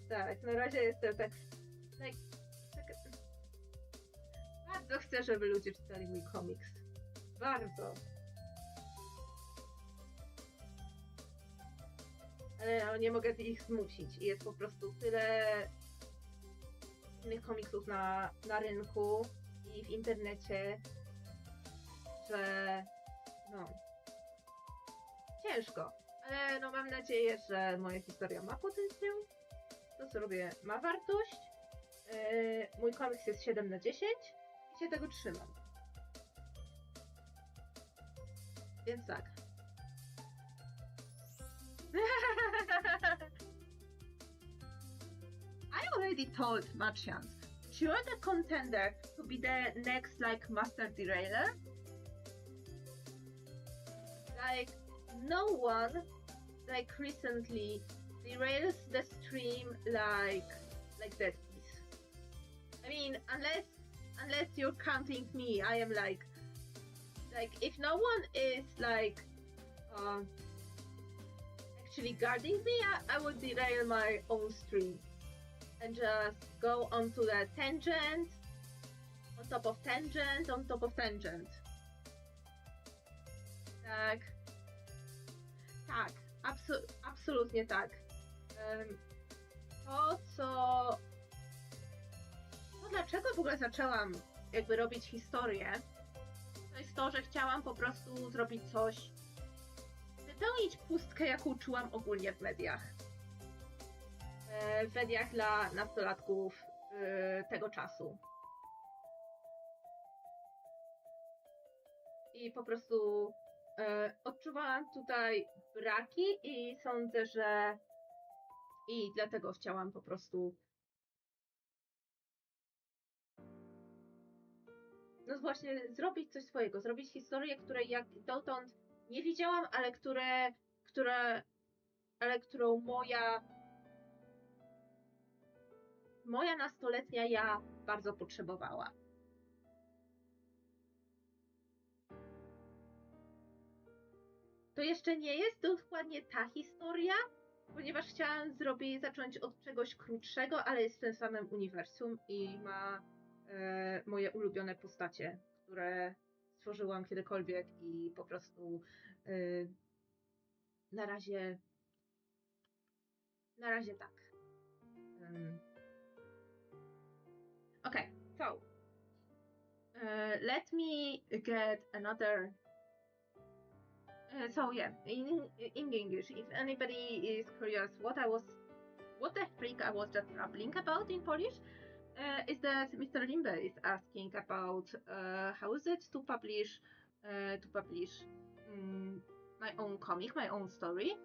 Tak, na razie jestem tak bardzo chcę, żeby ludzie czytali mój komiks. Bardzo. ale no, nie mogę ich zmusić. I jest po prostu tyle innych komiksów na rynku i w internecie, że no ciężko. Ale no mam nadzieję, że moja historia ma potencjał. To co robię ma wartość. Mój komiks jest 7 na 10 i się tego trzymam. Więc tak. I already told merchants, you're the contender to be the next like master derailer. Like no one like recently derails the stream like that is. I mean unless you're counting me, I am like if no one is like actually guarding me, I would derail my own stream and just go onto the tangent, on top of tangent, on top of tangent. Tak, absolutnie tak. Dlaczego w ogóle zaczęłam jakby robić historię, to jest to, że chciałam po prostu zrobić coś, wypełnić pustkę, jaką czułam ogólnie w mediach. W mediach dla nastolatków tego czasu. I po prostu odczuwałam tutaj braki i sądzę, że i dlatego chciałam po prostu no właśnie zrobić coś swojego, zrobić historię, której jak dotąd nie widziałam, ale którą moja nastoletnia ja bardzo potrzebowała. To jeszcze nie jest dokładnie ta historia, ponieważ chciałam zacząć od czegoś krótszego, ale jest w tym samym uniwersum i ma moje ulubione postacie, które stworzyłam kiedykolwiek i po prostu na razie tak. Okay, so let me get another. So yeah, in English, if anybody is curious what the freak I was just rambling about in Polish, is that Mr. Limbe is asking about how is it to publish my own comic, my own story,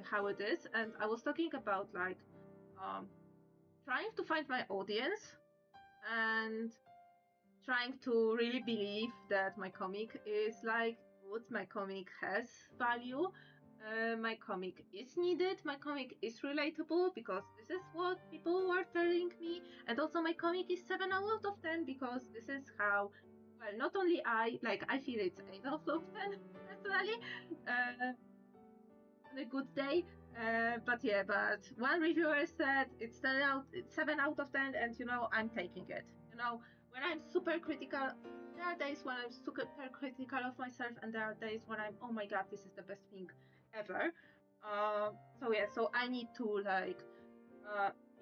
how it is, and I was talking about like trying to find my audience and trying to really believe that my comic is like good, my comic has value, my comic is needed, my comic is relatable because this is what people were telling me, and also my comic is 7 out of 10 because this is how, well, not only I feel it's 8 out of 10 personally on a good day, but one reviewer said it's 7 out of 10, and you know, I'm taking it. You know, when I'm super critical, there are days when I'm super critical of myself, and there are days when I'm, oh my god, this is the best thing ever. So I need to like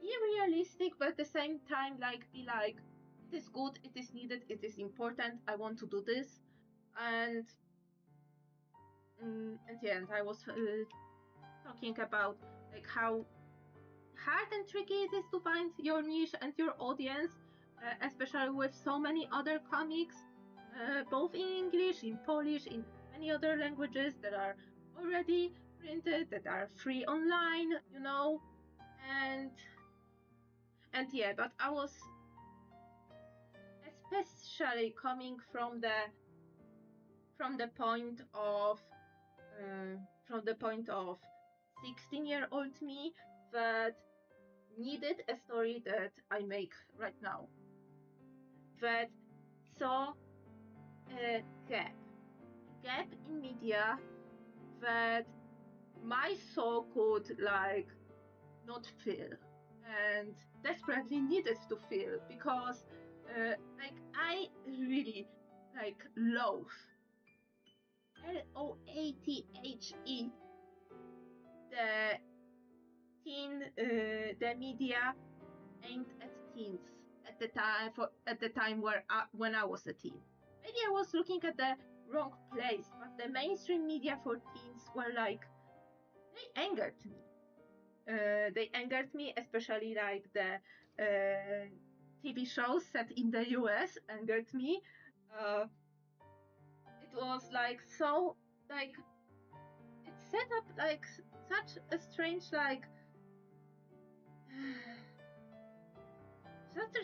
be realistic, but at the same time be like, it is good, it is needed, it is important, I want to do this, and I was talking about like how hard and tricky it is to find your niche and your audience, especially with so many other comics, both in English, in Polish, in many other languages that are already printed, that are free online, you know, but I was especially coming from the point of 16-year-old me that needed a story that I make right now, that saw a gap in media that my soul could like not fill and desperately needed to fill, because I really loathe LOATHE the the media aimed at teens at the time when I was a teen. Maybe I was looking at the wrong place, but the mainstream media for teens were like, they angered me. They angered me, especially like the TV shows set in the US angered me. It was like so like it set up like such a strange like such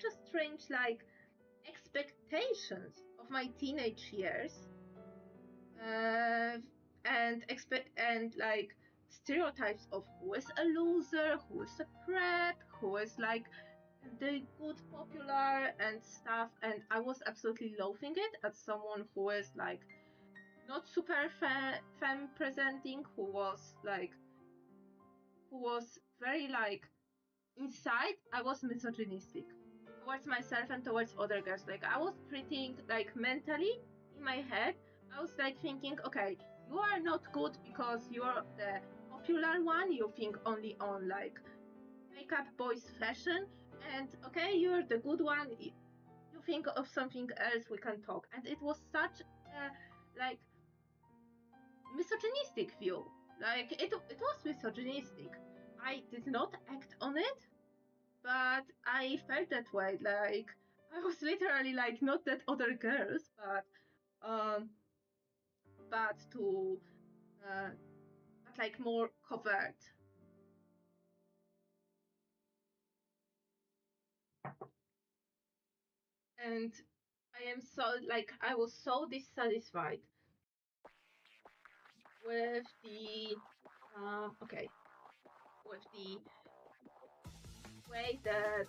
a strange like expectations of my teenage years, and like stereotypes of who is a loser, who is a prep, who is like the good popular and stuff, and I was absolutely loathing it as someone who is like not super femme presenting, who was very like inside I was misogynistic towards myself and towards other girls. Like I was treating like mentally in my head, I was like thinking, okay, you are not good because you're the popular one, you think only on like makeup boys fashion, and okay, you're the good one, you think of something else, we can talk. And it was such a like misogynistic view. Like it was misogynistic. I did not act on it, but I felt that way. Like I was literally like not that other girls, but to but like more covert. And I was so dissatisfied with the okay, with the way that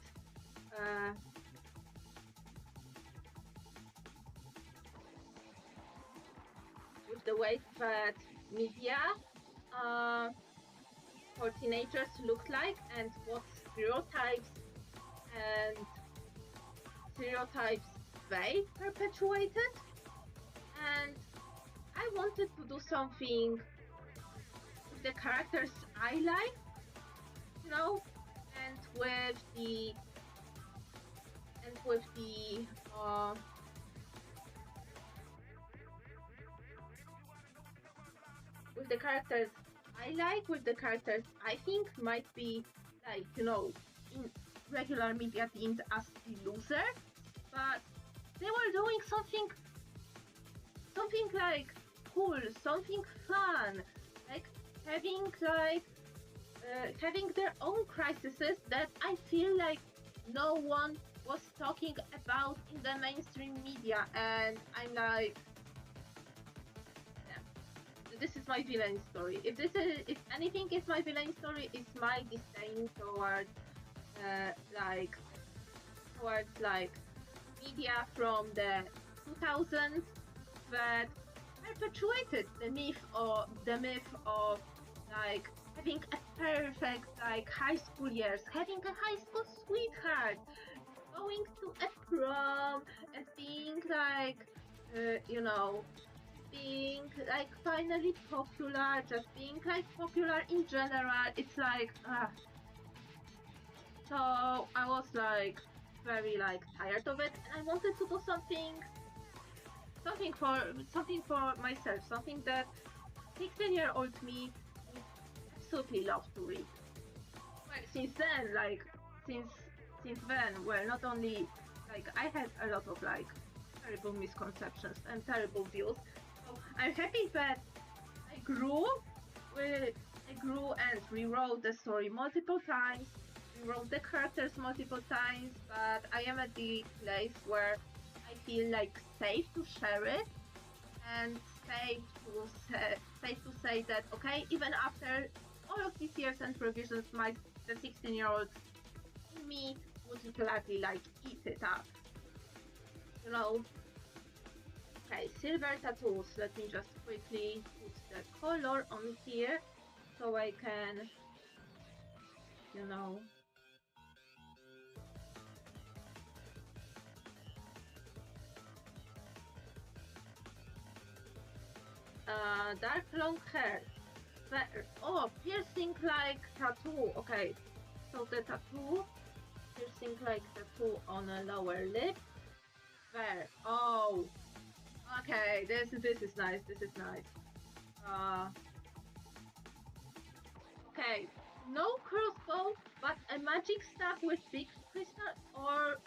uh, media uh, for teenagers looked like, and what and stereotypes they perpetuated. And I wanted to do something with the characters I like, you know, and with the with the characters I like, with the characters I think might be like, in regular media deemed as the loser, but they were doing something like cool, something fun, like having their own crises that I feel like no one was talking about in the mainstream media, and I'm like, this is my villain story. If anything is my villain story, it's my disdain towards media from the 2000s that perpetuated the myth of like having a perfect like high school years, having a high school sweetheart, going to a prom and being like being like finally popular, just being like popular in general. It's like so I was like very like tired of it, and I wanted to do something for myself, something that 16-year-old me would absolutely love to read. Well, since then, well, not only like I had a lot of like terrible misconceptions and terrible views, so I'm happy that I grew and rewrote the story multiple times, rewrote the characters multiple times, but I am at the place where I feel like safe to share it, and safe to say that okay, even after all of these years and revisions, the 16-year-old in me would gladly like eat it up. Okay, silver tattoos. Let me just quickly put the color on here so I can, dark long hair. Oh, piercing like tattoo. Okay, so the tattoo, piercing like tattoo on a lower lip. There. Oh, okay. This is nice. This is nice. Okay. No crossbow, but a magic staff with big crystal or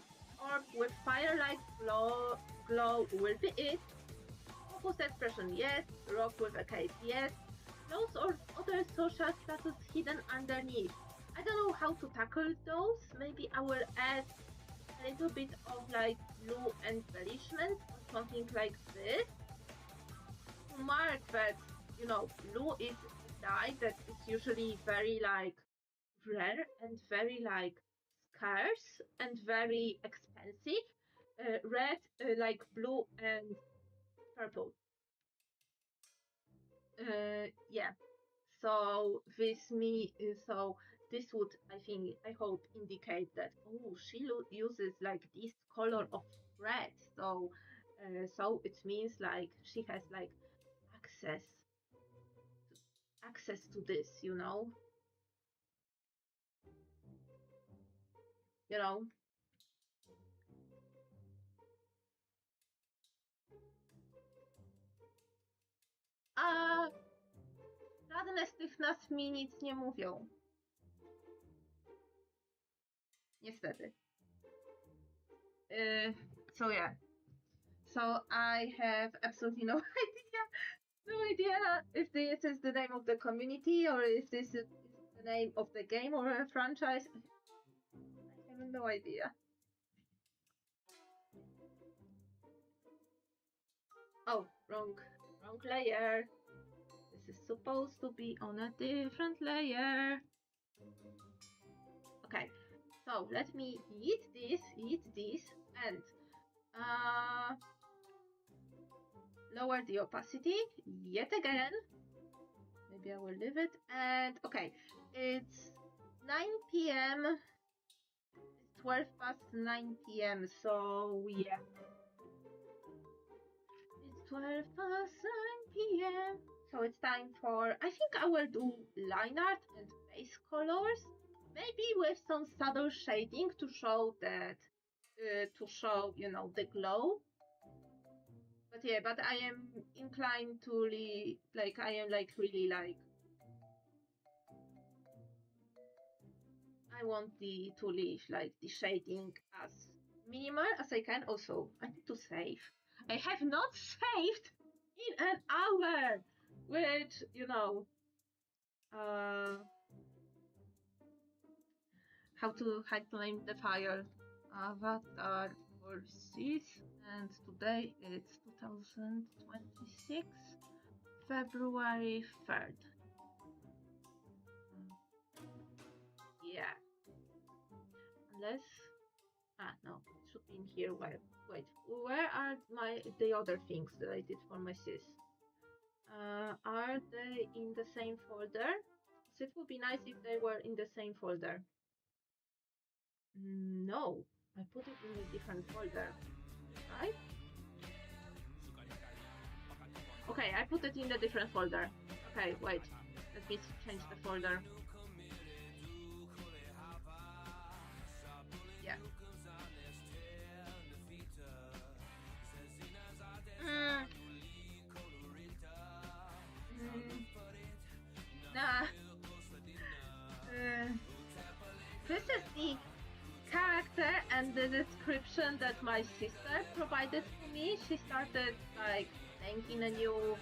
with firelight glow will be it. Focus expression, yes. Rock with a cape, yes. Clothes or other social status hidden underneath. I don't know how to tackle those. Maybe I will add a little bit of like blue embellishment or something like this to mark that, you know, blue is a dye that is usually very like rare and very like scarce and very expensive. Red, like blue and purple. Yeah. So this would, I hope, indicate that she uses like this color of red. So it means like she has like access to this, you know. You know. A żadne z tych nazw mi nic nie mówią. Niestety. So yeah. So I have absolutely no idea if this is the name of the community or if this is the name of the game or a franchise. I have no idea. Oh, wrong layer. This is supposed to be on a different layer. Okay, so let me eat this, and lower the opacity yet again. Maybe I will leave it. And okay, it's 9 p.m. It's 12 past 9 p.m. So yeah, it's 12 past 9 p.m. So it's time for, I think I will do line art and base colors, maybe with some subtle shading to show that, you know, the glow. But yeah, but I am inclined to really, like, I am like really like, I want to leave like the shading as minimal as I can. Also, I need to save. I have not saved in an hour, which, you know, how to name the file. Avatar Bullies, and today it's 2026, February 3rd. Yeah. Unless, no, it should be in here. Wait, where are the other things that I did for my sis? Are they in the same folder? So it would be nice if they were in the same folder. No, I put it in a different folder, right? Okay, I put it in a different folder. Okay, wait, let me change the folder. Yeah. Nah. This is the character and the description that my sister provided to me. She started like thinking a new, oh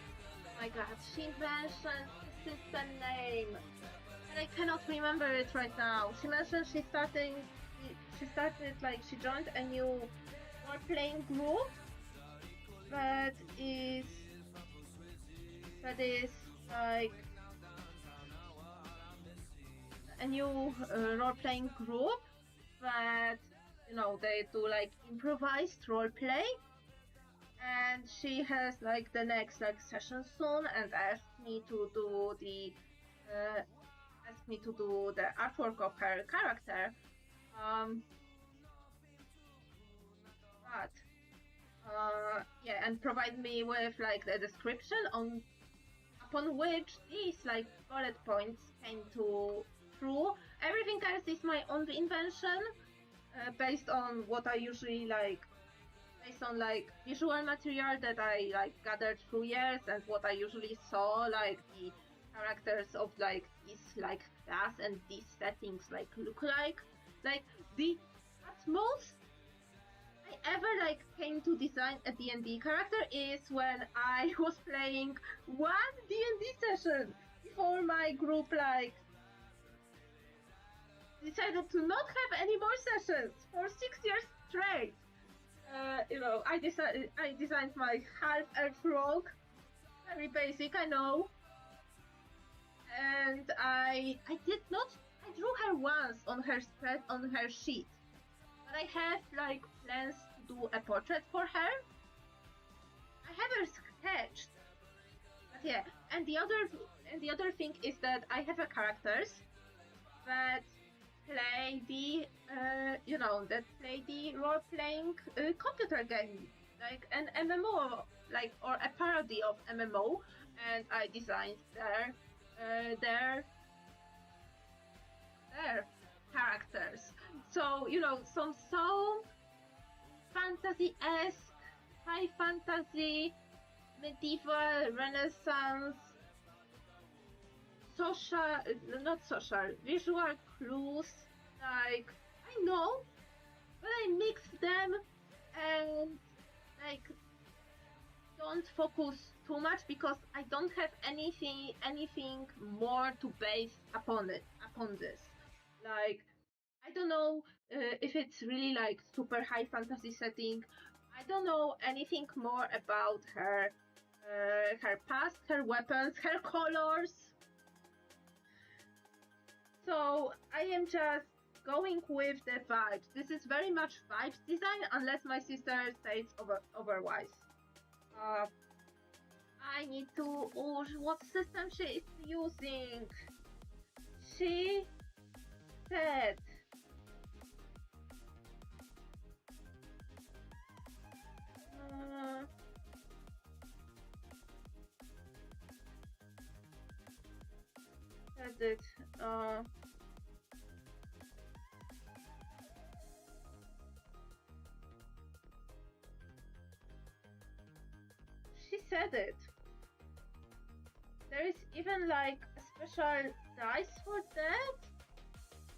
my god, she mentioned the sister name and I cannot remember it right now. She mentioned she joined a new role-playing group that is like a new role-playing group that, you know, they do like improvised role-play, and she has like the next like session soon and asked me to do the artwork of her character. Yeah, and provide me with like the description on upon which these like bullet points came to true. Everything else is my own invention, based on what I usually like, based on like visual material that I like gathered through years and what I usually saw like the characters of like this like class and these settings like look like the at most I ever like came to design a D&D character is when I was playing one D&D session before my group like decided to not have any more sessions for 6 years straight. I designed my half elf rogue, very basic, I know, and I drew her once on her spread on her sheet, but I have like plans to do a portrait for her. I have her sketched, but yeah. And the other thing is that I have a characters that play the role-playing computer game, like an MMO, like, or a parody of MMO, and I designed their characters. So some fantasy-esque, high fantasy, medieval, Renaissance, visual clues, like, I know, but I mix them and like don't focus too much because I don't have anything more to base upon this. Like, I don't know if it's really like super high fantasy setting. I don't know anything more about her past, her weapons, her colors. So I am just going with the vibes. This is very much vibes design, unless my sister says otherwise. I need to. Oh, what system she is using? She said. Said it. She said it. There is even like a special dice for that,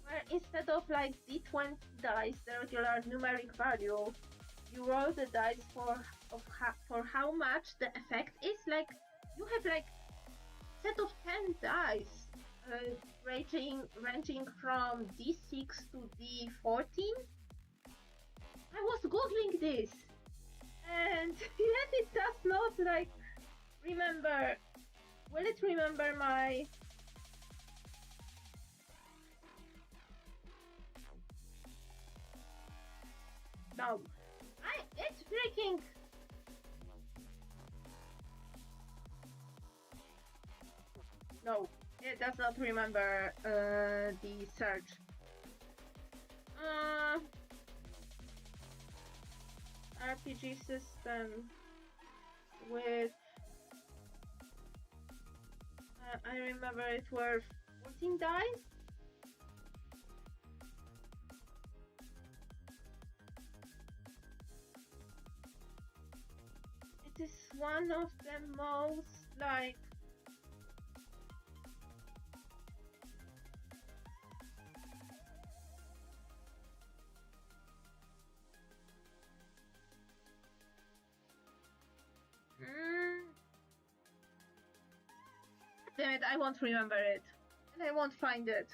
where instead of like d20 dice, the regular numeric value, you roll the dice for how much the effect is. Like, you have like set of 10 dice, ranging from d6 to d14. I was googling this, and yet it does not like remember. Will it remember my? No, it's freaking. No, it does not remember the search. RPG system with. I remember it were 14 dice. It is one of the most like. Damn it, I won't remember it. And I won't find it.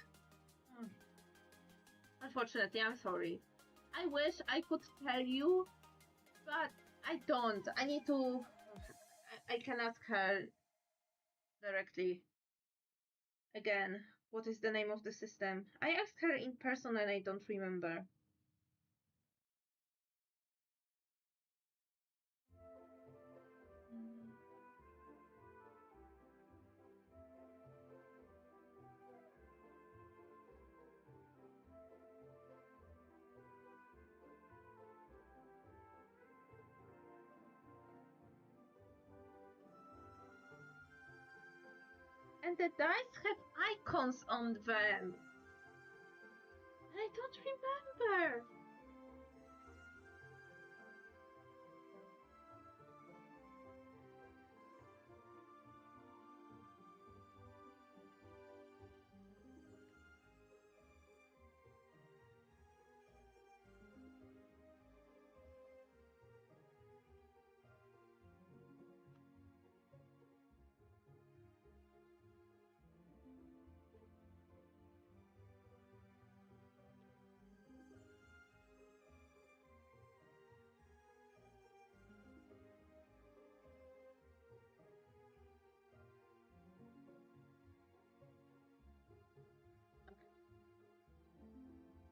Unfortunately, I'm sorry. I wish I could tell you, but I don't. I need to. I can ask her directly. Again, what is the name of the system? I asked her in person and I don't remember. And the dice have icons on them. And I don't remember.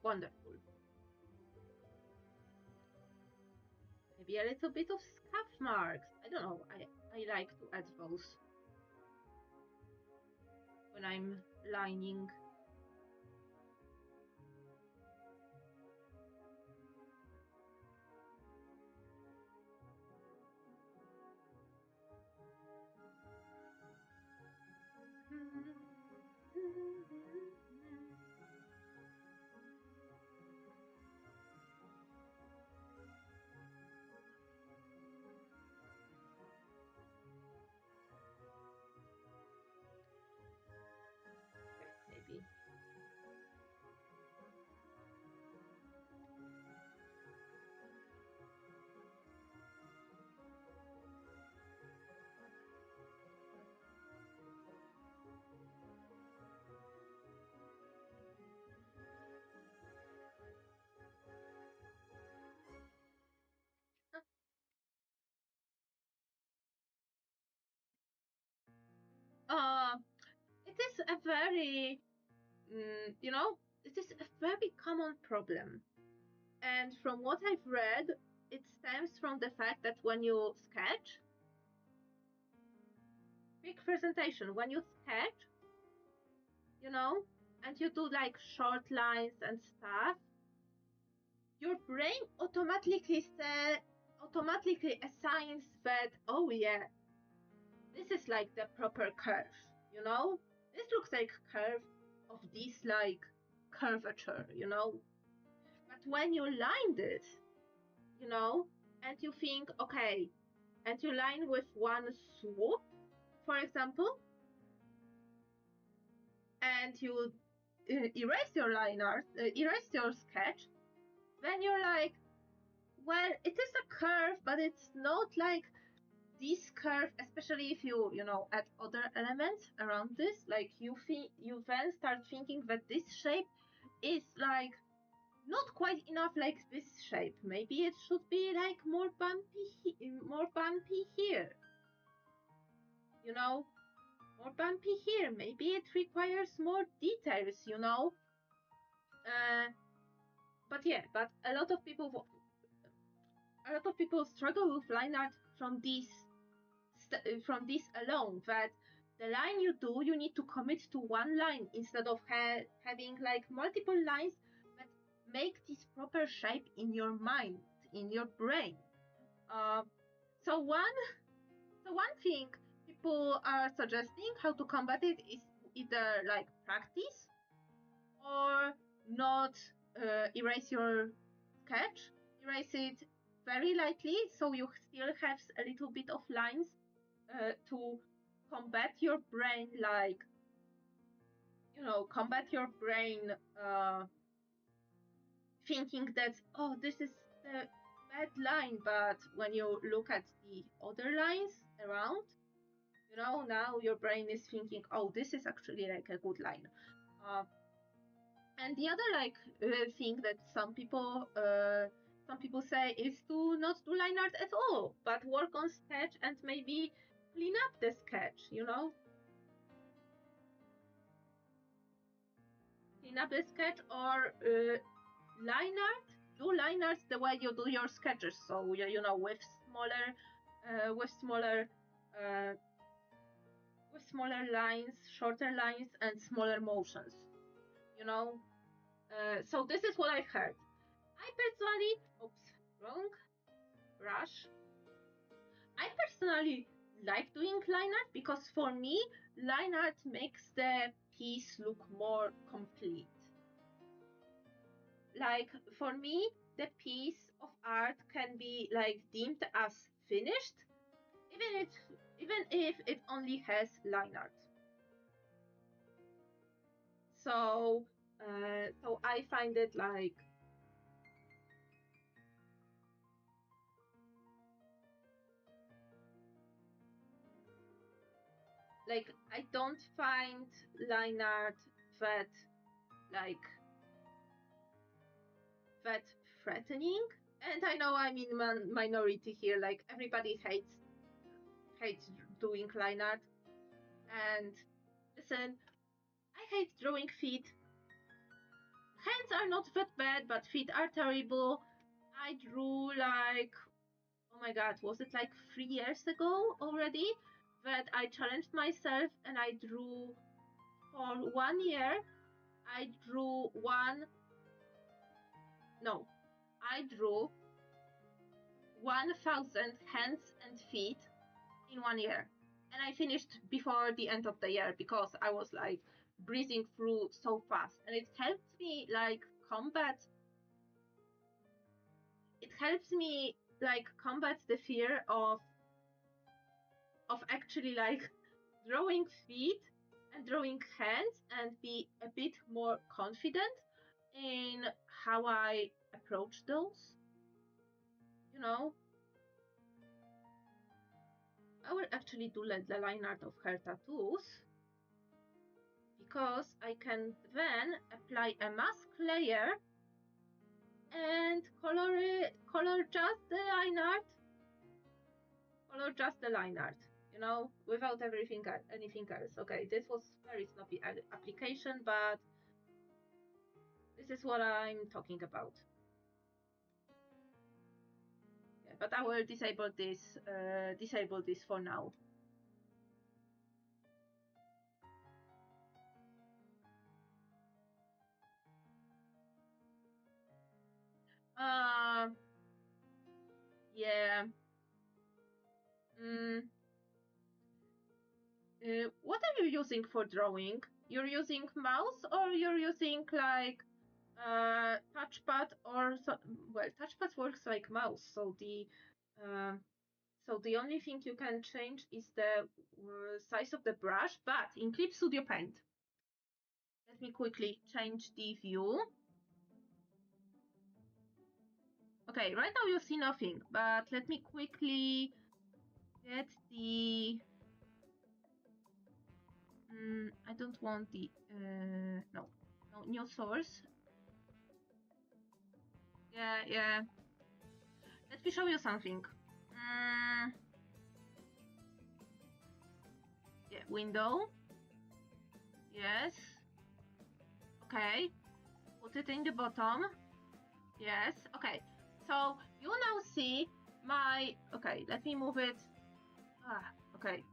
Wonderful. Maybe a little bit of scuff marks. I don't know. I like to add those when I'm lining. Maybe. It is a very, it is a very common problem. And from what I've read, it stems from the fact that when you sketch, quick presentation, when you sketch, and you do like short lines and stuff, your brain automatically assigns that, oh yeah, this is like the proper curve, This looks like curve of this like curvature, But when you line this, and you think, okay, and you line with one swoop, for example, and you erase your line art, erase your sketch, then you're like, well, it is a curve, but it's not like this curve, especially if you add other elements around this, like you then start thinking that this shape is like not quite enough like this shape. Maybe it should be like more bumpy here. More bumpy here. Maybe it requires more details, but a lot of people struggle with line art from this alone, that the line you do, you need to commit to one line instead of having like multiple lines that make this proper shape in your mind, in your brain. So one thing people are suggesting how to combat it is either like practice or not erase your sketch, erase it very lightly so you still have a little bit of lines to combat your brain, like, combat your brain thinking that, oh, this is the bad line, but when you look at the other lines around, now your brain is thinking, oh, this is actually like a good line. And the other thing that some people say is to not do line art at all, but work on sketch and maybe clean up the sketch, Clean up the sketch or line art. Do line art the way you do your sketches. So with smaller lines, shorter lines, and smaller motions. So this is what I've heard. I personally, wrong brush. I personally like doing line art, because for me, line art makes the piece look more complete. Like, for me, the piece of art can be like deemed as finished, even if it only has line art. So I find it like I don't find line art that like that threatening. And I know I'm in minority here. Like, everybody hates doing line art. And listen, I hate drawing feet. Hands are not that bad, but feet are terrible. I drew like, oh my god, was it like 3 years ago already that I challenged myself and I drew for 1 year. I drew I drew 1,000 hands and feet in 1 year. And I finished before the end of the year because I was like breezing through so fast. And it helps me like combat the fear of actually like drawing feet and drawing hands and be a bit more confident in how I approach those. You know, I will actually do the line art of her tattoos because I can then apply a mask layer and color just the line art. Color just the line art, you know, without anything else. Okay, this was very sloppy application, but this is what I'm talking about. Yeah, but I will disable this for now. Yeah. What are you using for drawing? You're using mouse or you're using like touchpad or touchpad works like mouse, so the only thing you can change is the size of the brush. But in Clip Studio Paint, let me quickly change the view. Okay, right now you see nothing, but let me quickly get the I don't want the no new source. Yeah, let me show you something. Yeah, window. Yes. Okay. Put it in the bottom. Yes. Okay. So you now see my. Okay. Let me move it. Okay.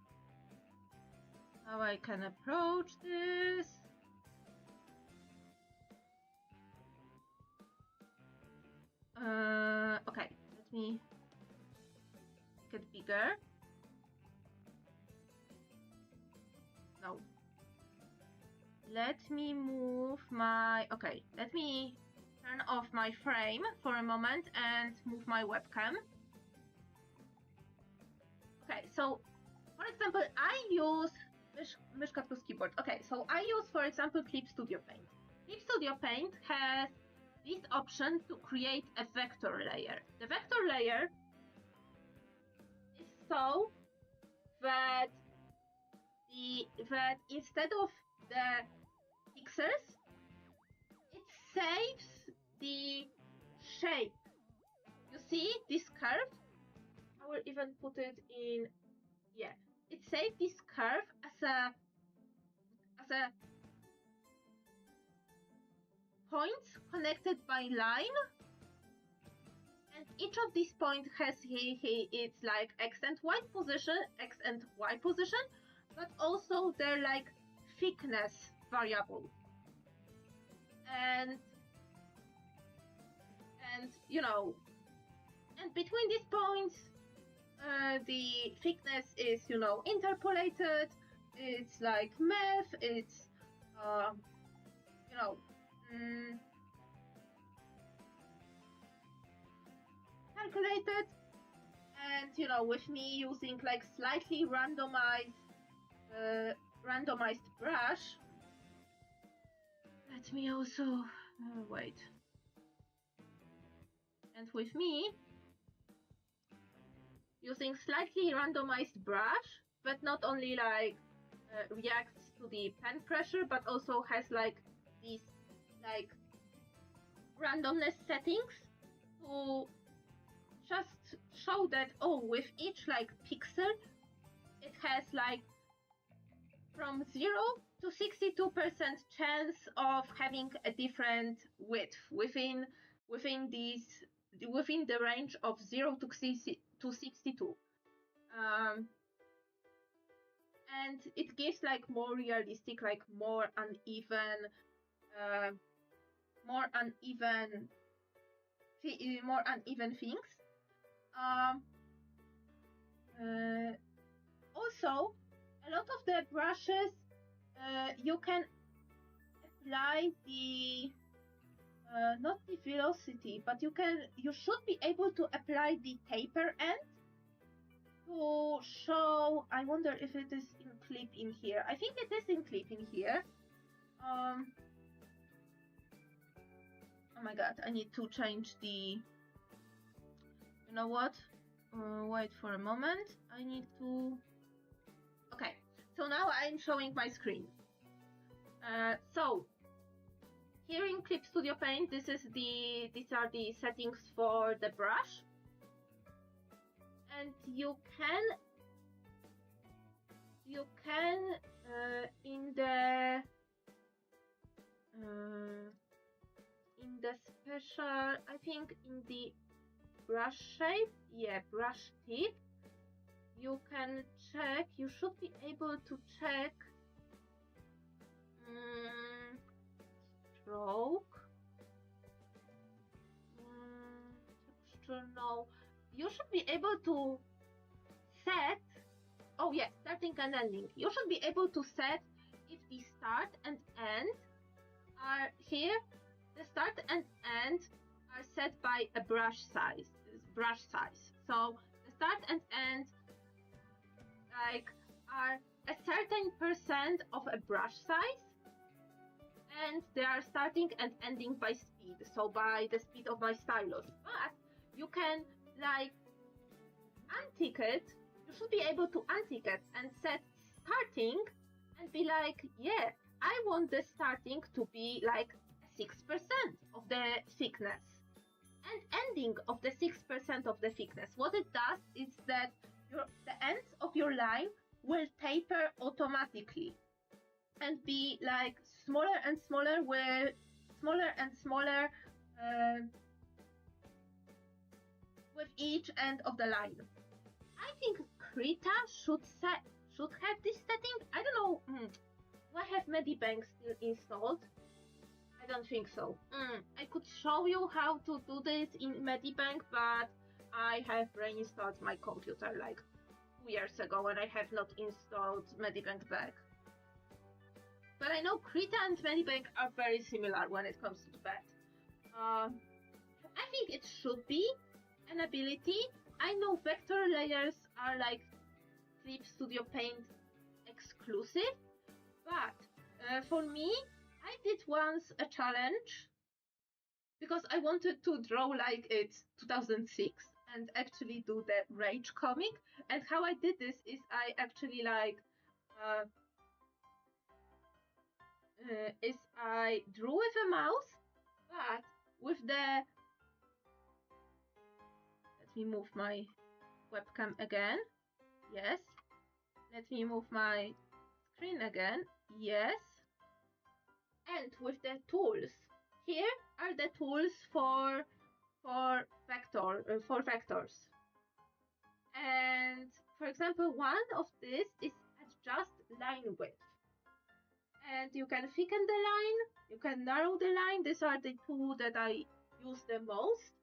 How I can approach this? Okay. Let me make it bigger. No. Let me move my. Okay. Let me turn off my frame for a moment and move my webcam. Okay, so for example, I use myszka plus keyboard. Okay, so I use, for example, Clip Studio Paint. Clip Studio Paint has this option to create a vector layer. The vector layer is so that instead of the pixels, it saves the shape. You see this curve? I will even put it in. Yeah, it saves this curve as a points connected by line, and each of these points has its like x and y position, but also their like thickness variable, and you know, and between these points the thickness is, you know, interpolated. It's like math. It's, you know, calculated. And, you know, with me using like slightly randomized brush. Let me also wait. And with me using slightly randomized brush, but not only like reacts to the pen pressure, but also has like these like randomness settings to just show that, oh, with each like pixel, it has like from 0 to 62% chance of having a different width within the range of 0 to 62. And it gives like more realistic, like more uneven things. Also, a lot of the brushes, you can apply the not the velocity, but you should be able to apply the taper end to show. I wonder if it is in clip in here. I think it is in clip in here. Oh my god, I need to change the. You know what? Wait for a moment. I need to. Okay, so now I'm showing my screen. So here in Clip Studio Paint, these are the settings for the brush, and you can in the special, I think in the brush shape, yeah, brush tip, you can check. You should be able to check stroke, texture. No, you should be able to set. Oh yes, starting and ending. You should be able to set if the start and end are here. The start and end are set by a brush size. So the start and end like are a certain percent of a brush size, and they are starting and ending by speed, so by the speed of my stylus. But you can like untick it. You should be able to untick it and set starting and be like, yeah, I want the starting to be like 6% of the thickness and ending of the 6% of the thickness. What it does is that the ends of your line will taper automatically and be like smaller and smaller with each end of the line. I think Krita should have this setting. I don't know. Do I have Meko.ink still installed? I don't think so. I could show you how to do this in Meko.ink, but I have reinstalled my computer like 2 years ago and I have not installed Meko.ink back. But I know Krita and Meko.ink are very similar when it comes to that. I think it should be an ability. I know vector layers are like Clip Studio Paint exclusive, but for me, I did once a challenge because I wanted to draw like it's 2006 and actually do the Rage comic. And how I did this is I actually like I drew with a mouse, but with the. Let me move my webcam again. Yes. Let me move my screen again. Yes. And with the tools. Here are the tools for vectors. And for example, one of this is adjust line width. And you can thicken the line, you can narrow the line. These are the two that I use the most.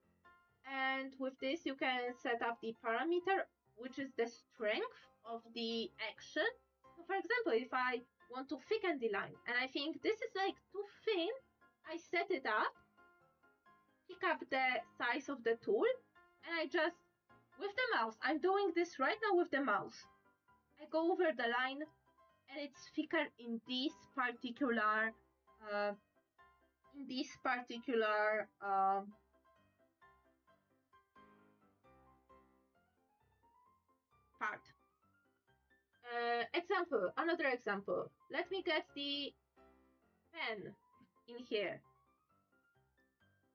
And with this, you can set up the parameter which is the strength of the action. So for example, if I want to thicken the line and I think this is like too thin, I set it up, pick up the size of the tool, and I just, with the mouse, I'm doing this right now with the mouse, I go over the line and it's thicker in this particular part. Another example. Let me get the pen in here.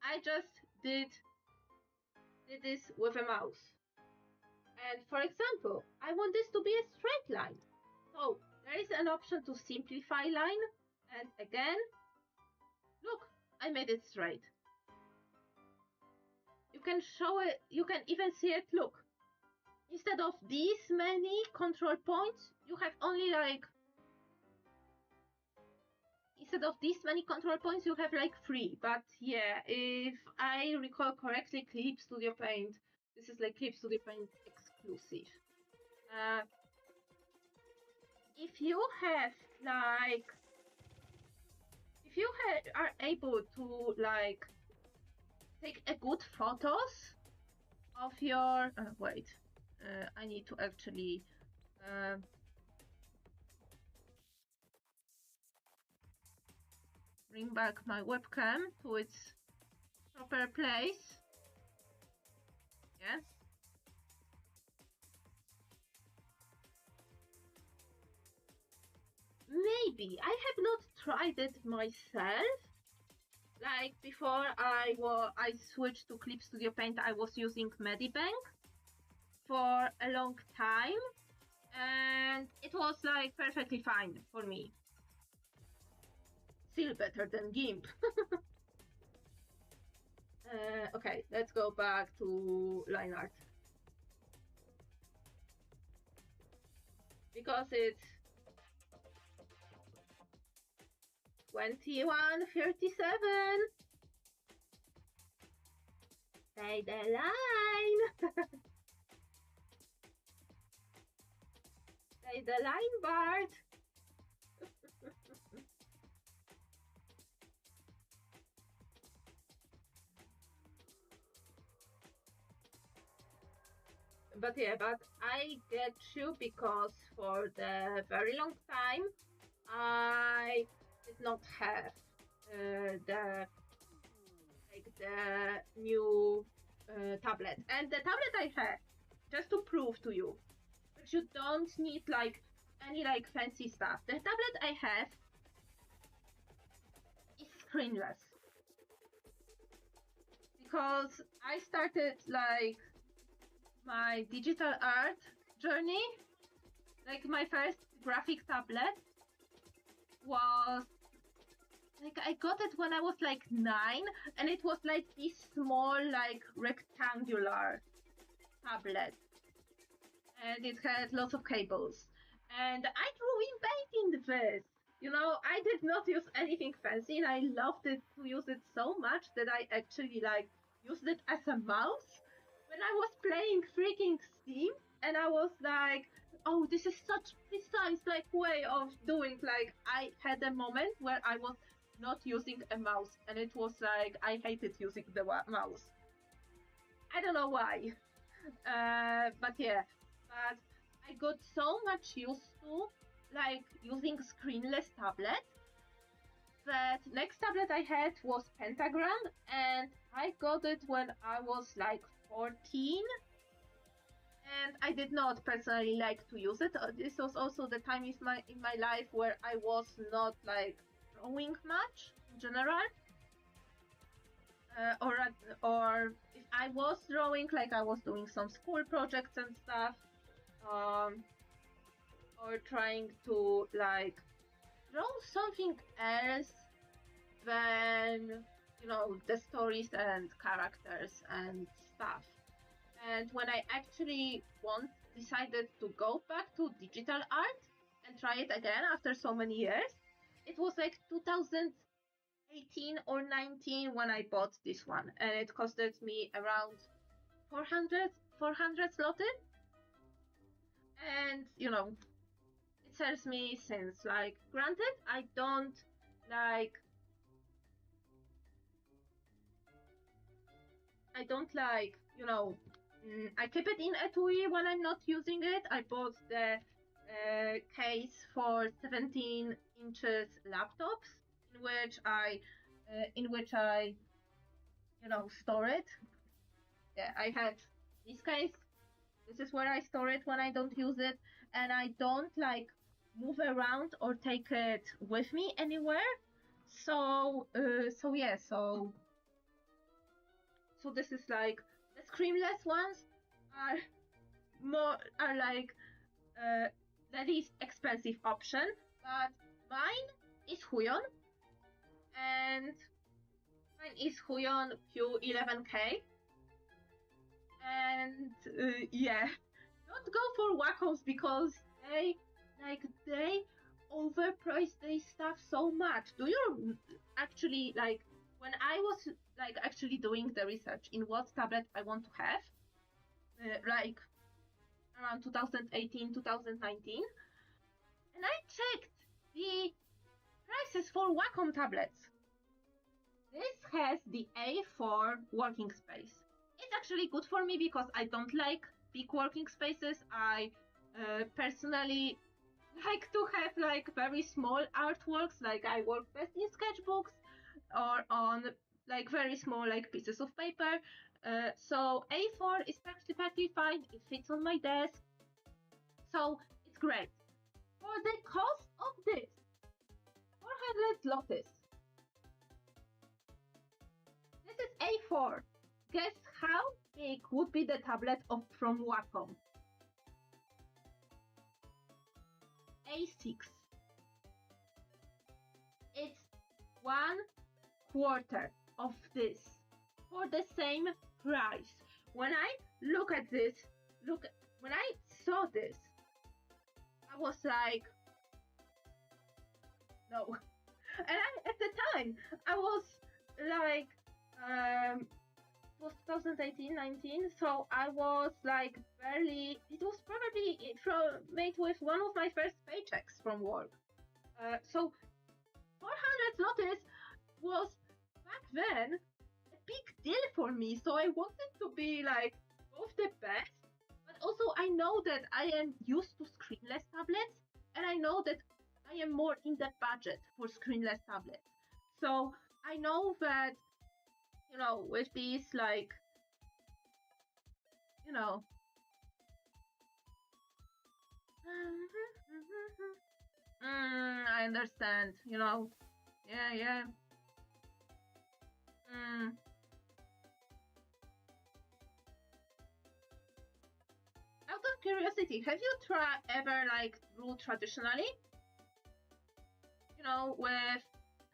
I just did this with a mouse. And for example, I want this to be a straight line. So there is an option to simplify line. And again, look, I made it straight. You can show it, you can even see it, look. Instead of these many control points, you have only like, instead of these many control points, you have like 3. But yeah, if I recall correctly, Clip Studio Paint, this is like Clip Studio Paint exclusive. If you have like, are able to like take a good photos of your, I need to actually bring back my webcam to its proper place. Yeah. Maybe I have not tried it myself. Like before I switched to Clip Studio Paint, I was using Meko.ink for a long time, and it was like perfectly fine for me. Still better than GIMP. Okay, let's go back to line art. Because it's 21:37. Say the line. Say the line, Bart. But yeah, but I get you because for the very long time I did not have the new tablet, and the tablet I had, just to prove to you that you don't need like any like fancy stuff. The tablet I have is screenless because I started like my digital art journey, like my first graphic tablet was like, I got it when I was like 9, and it was like this small like rectangular tablet, and it had lots of cables, and I drew in paint in this. You know, I did not use anything fancy, and I loved it to use it so much that I actually like used it as a mouse when I was playing freaking Steam, and I was like, oh, this is such precise like way of doing, like I had a moment where I was not using a mouse, and it was like I hated using the mouse. I don't know why. But yeah, but I got so much used to like using screenless tablet that next tablet I had was Pentagram, and I got it when I was like 14, and I did not personally like to use it. This was also the time in my life where I was not like drawing much in general, or if I was drawing, like I was doing some school projects and stuff, or trying to like draw something else than, you know, the stories and characters and stuff. And when I actually decided to go back to digital art and try it again after so many years, it was like 2018 or 19 when I bought this one, and it costed me around 400 zloty. and you know, it serves me since. Like, granted, I don't like you know, I keep it in etui when I'm not using it. I bought the case for 17 inches laptops in which I you know, store it. Yeah, I had this case. This is where I store it when I don't use it, and I don't like move around or take it with me anywhere. So yeah, so this is like the screenless ones are are like the least expensive option, but mine is Huion, and mine is Huion Q11K, and yeah, don't go for Wacoms because they overprice their stuff so much. Do you actually like when I was like actually doing the research in what tablet I want to have, like around 2018, 2019, and I checked the prices for Wacom tablets. This has the A4 working space. It's actually good for me because I don't like big working spaces. I personally like to have like very small artworks. Like I work best in sketchbooks or on like very small like pieces of paper. So A4 is perfectly fine. It fits on my desk. So it's great. For the cost of this, 400 zlotys. This is A4. Guess how big would be the tablet from Wacom? A6. It's 1/4 of this for the same price. When I look at this, when I saw this, I was like, no. And at the time, I was like, it was 2018, 19, so I was like barely, it was probably made with one of my first paychecks from work. So 400 zlotys was back then a big deal for me, so I wanted to be like both the best, but also I know that I am used to screenless tablets, and I know that I am more in the budget for screenless tablets. So I know that, you know, with these like, you know, I understand, you know, yeah. Out of curiosity, have you ever like drew traditionally? You know, with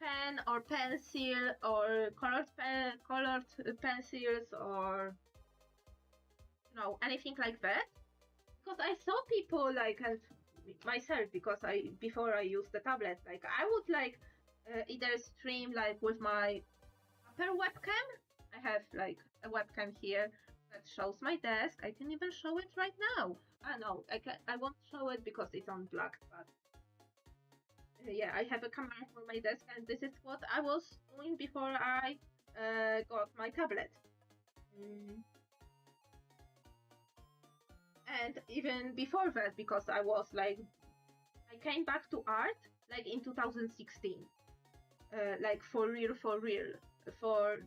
pen or pencil or colored pencils or you know anything like that? Because I saw people like and myself because before I used the tablet, like I would like either stream like with my upper webcam. I have like a webcam here that shows my desk. I can even show it right now. No, I won't show it because it's on black, but yeah, I have a camera for my desk, and this is what I was doing before I got my tablet. And even before that, because I was like, I came back to art like in 2016, like for real,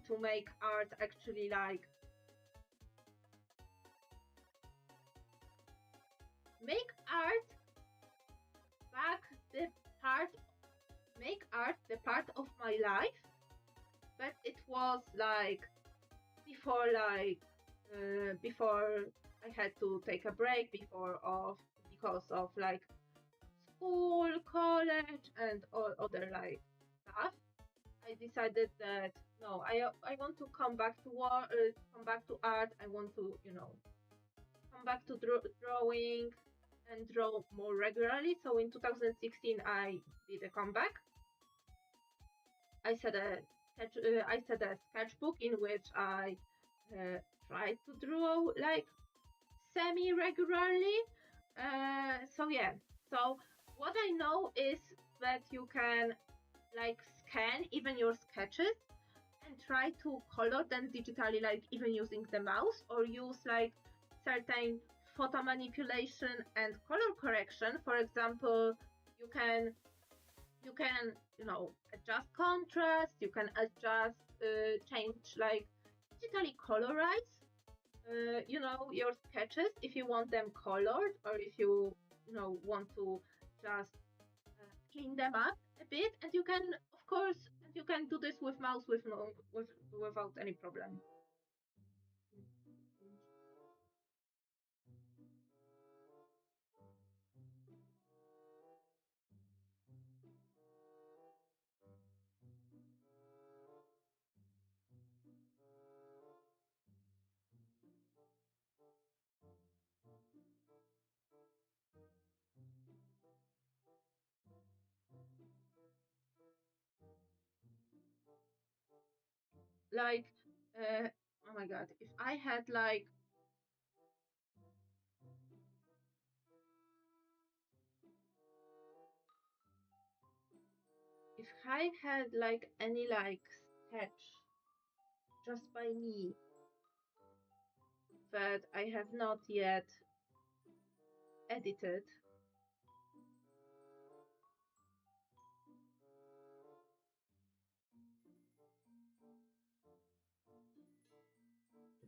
to make art actually like make art the part of my life, but it was like before I had to take a break because of like school, college, and all other like stuff. I decided that no, I want to come back to come back to art. I want to come back to drawing and draw more regularly. So in 2016, I did a comeback. I set a sketchbook in which I tried to draw like semi regularly. So yeah, so what I know is that you can like scan even your sketches and try to color them digitally, like even using the mouse, or use like certain photo manipulation and color correction. For example, you can adjust contrast, you can adjust change like digitally colorize your sketches if you want them colored, or if you want to just clean them up a bit. And you can, of course, and you can do this with mouse without any problem. Like, oh my god, if I had like any like sketch just by me that I have not yet edited,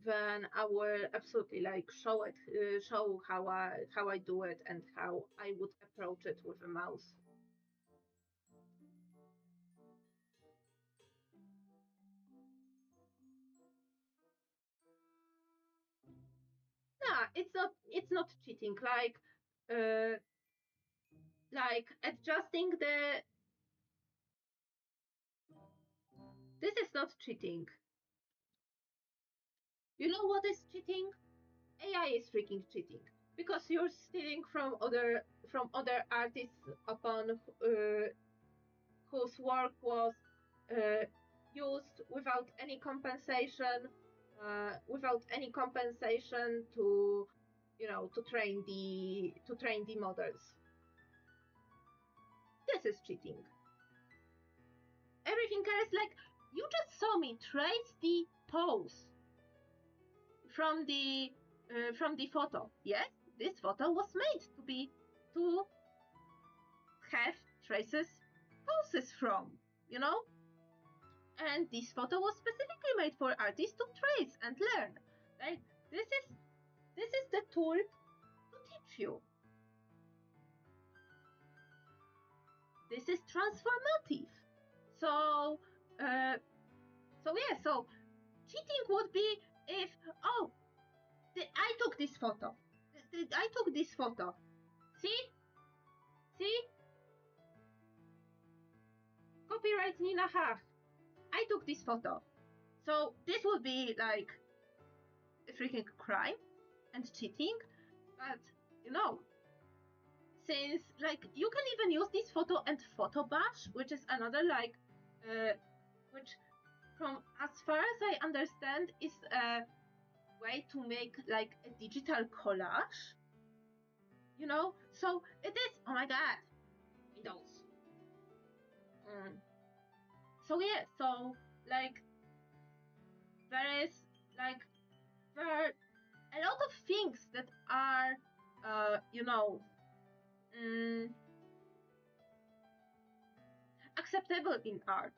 then I will absolutely like show how I do it and how I would approach it with a mouse. Nah, it's not cheating. Uh, like adjusting the. This is not cheating. You know what is cheating? AI is freaking cheating because you're stealing from other artists upon whose work was uh, used without any compensation to train the models. This is cheating. Everything else, like, you just saw me trace the pose from the photo. Yes, this photo was made to have traces poses from, you know? And this photo was specifically made for artists to trace and learn. Like, this is the tool to teach you. This is transformative. So, uh, so cheating would be if, oh, I took this photo. I took this photo. See? See? Copyright Nina Ha. I took this photo. So this would be like a freaking crime and cheating. But, you know, since like you can even use this photo and photo bash, which is another which from as far as I understand is a way to make like a digital collage, so it is, oh my god, Windows. mm. So yeah, so like there is like there are a lot of things that are mm, acceptable in art.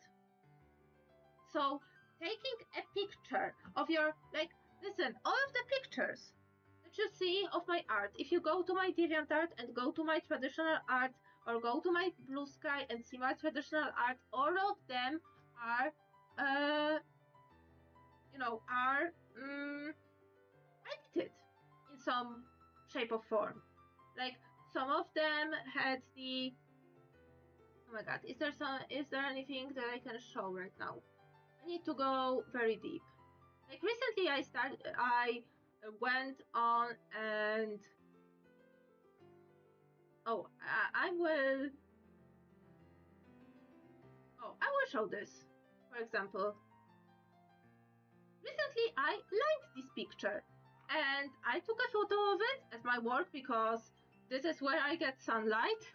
So taking a picture of your, like, listen, all of the pictures that you see of my art, if you go to my DeviantArt and go to my traditional art, or go to my Blue Sky and see my traditional art, all of them are, uh, are edited in some shape or form. Like, some of them had the, oh my god, is there anything that I can show right now? I need to go very deep. Like, recently I went on and, oh, I will show this. For example, recently I liked this picture and I took a photo of it as my work because This is where I get sunlight.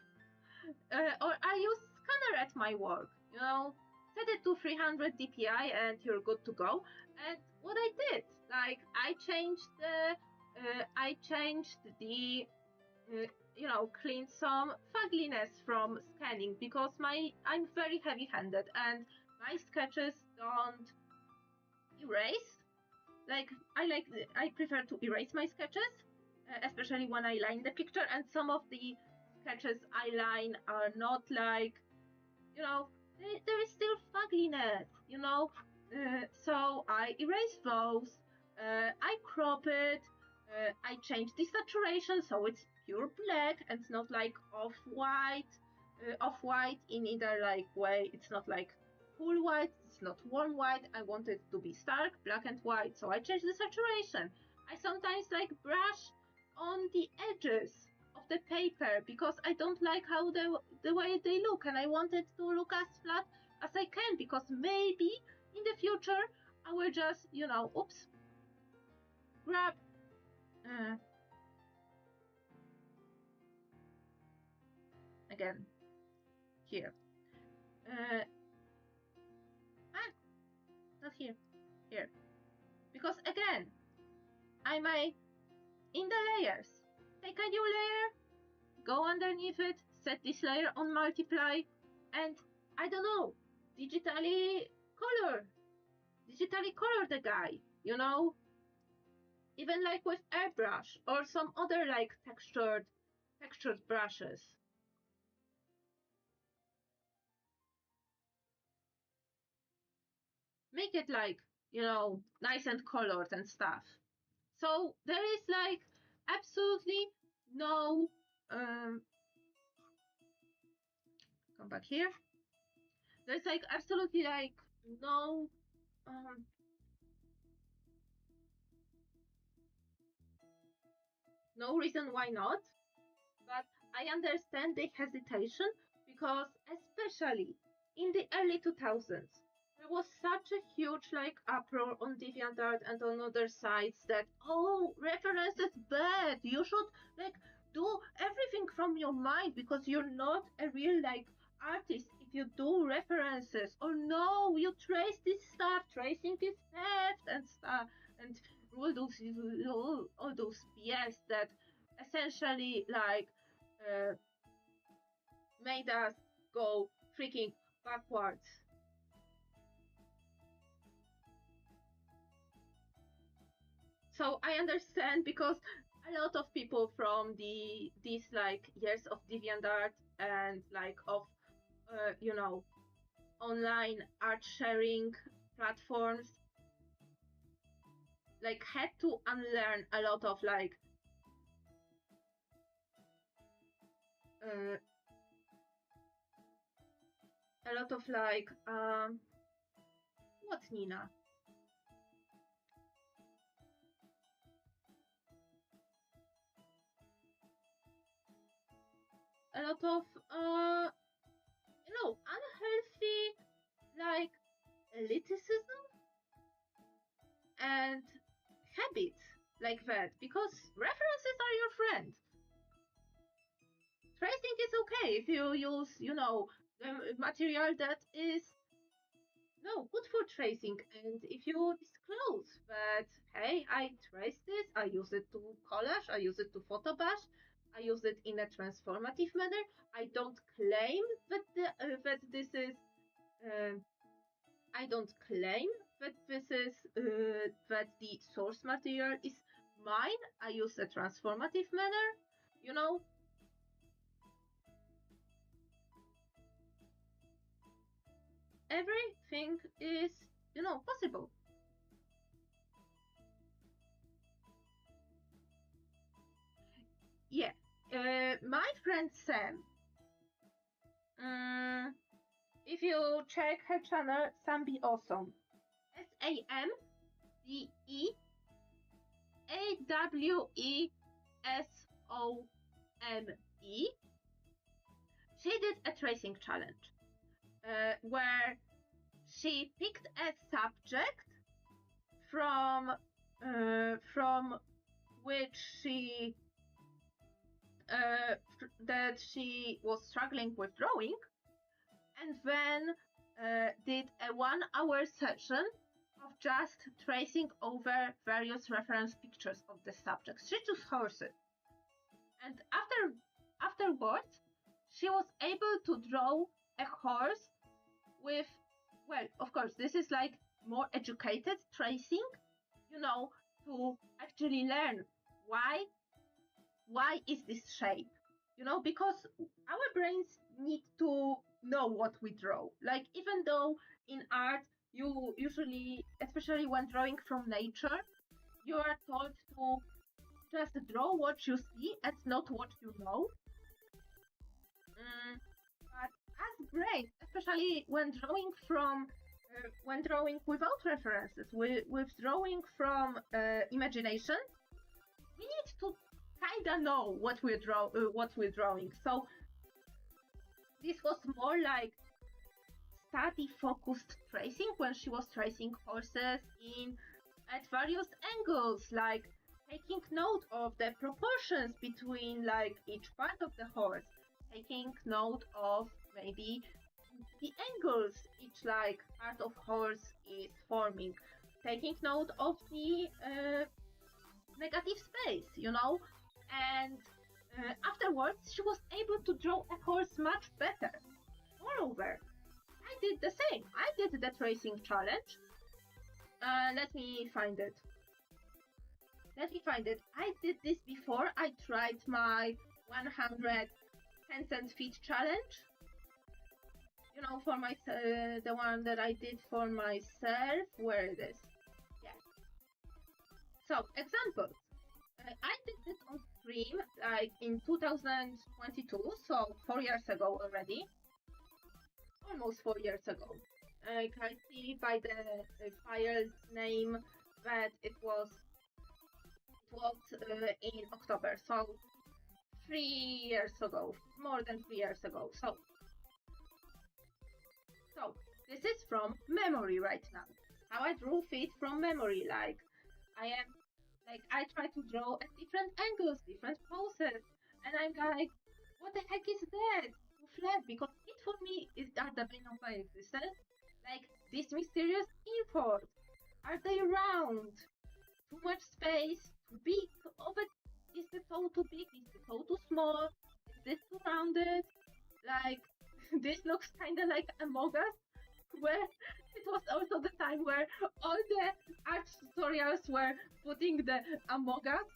Or I use scanner at my work, you know, set it to 300 dpi and you're good to go. And what I did, like, I changed the cleaned some fugliness from scanning, because I'm very heavy-handed and my sketches don't erase. Like, I prefer to erase my sketches, especially when I line the picture, and some of the sketches I line are not like, there is still fugliness, so I erase those, I crop it, I change the saturation so it's pure black and not like off-white in either like way. It's not like cool white, it's not warm white. I want it to be stark black and white, so I change the saturation. I sometimes like brush on the edges of the paper because I don't like how the way they look, and I want it to look as flat as I can, because maybe in the future I will just, grab again here. Not here, here. Because again, I may, in the layers, take a new layer, go underneath it, set this layer on multiply, and I don't know, digitally color the guy, even like with airbrush or some other like textured brushes. Make it like, nice and colored and stuff. So there is like absolutely no come back here. There's like absolutely like no no reason why not, but I understand the hesitation, because especially in the early 2000s, there was such a huge like uproar on DeviantArt and on other sites that, oh, reference is bad, you should like do everything from your mind because you're not a real like artist if you do references, or no, you trace this stuff, tracing is theft and stuff, and all those BS that essentially like made us go freaking backwards. So I understand, because a lot of people from these like years of DeviantArt and like of online art sharing platforms like had to unlearn a lot of like what, Nina? A lot of unhealthy like elitism and habits like that, because references are your friend. Tracing is okay if you use, material that is good for tracing, and if you disclose that, hey, I traced this, I use it to collage, I use it to photobash, I use it in a transformative manner. I don't claim that this is I don't claim that this is that the source material is mine. I use a transformative manner, everything is, possible. Yeah, my friend Sam, if you check her channel, Sam Be Awesome, SAMBEAWESOME, she did a tracing challenge where she picked a subject from which she that she was struggling with drawing, and then did a 1-hour session of just tracing over various reference pictures of the subject. She chose horses. And afterwards, she was able to draw a horse with, well, of course, this is like more educated tracing, to actually learn why is this shape, because our brains need to know what we draw. Like, even though in art, you usually, especially when drawing from nature, you are told to just draw what you see and not what you know. But as brains, especially when drawing without references, with drawing from imagination, we need to kinda know what we're drawing. So this was more like study-focused tracing when she was tracing horses at various angles, like taking note of the proportions between like each part of the horse, taking note of maybe the angles each like part of horse is forming, taking note of the negative space, and afterwards she was able to draw a horse much better. Moreover, I did the same. I did the tracing challenge. Let me find it. I did this before. I tried my 100 10 feet challenge. For my the one that I did for myself. Where it is? Yeah. So, examples. I did this on stream like in 2022, so 4 years ago already. Almost 4 years ago. I can see by the file's name that it was in October, so 3 years ago, more than 3 years ago. So this is from memory right now. How I drew it from memory, I try to draw at different angles, different poses, and I'm like, what the heck is that? Too flat, because it for me are the bane of my existence. Like, these mysterious imports. Are they round? Too much space? Too big? Oh, but is the toe too big? Is the toe too small? Is this too rounded? Like, this looks kinda like Among Us, where it was also the time where all the art tutorials were putting the Among Us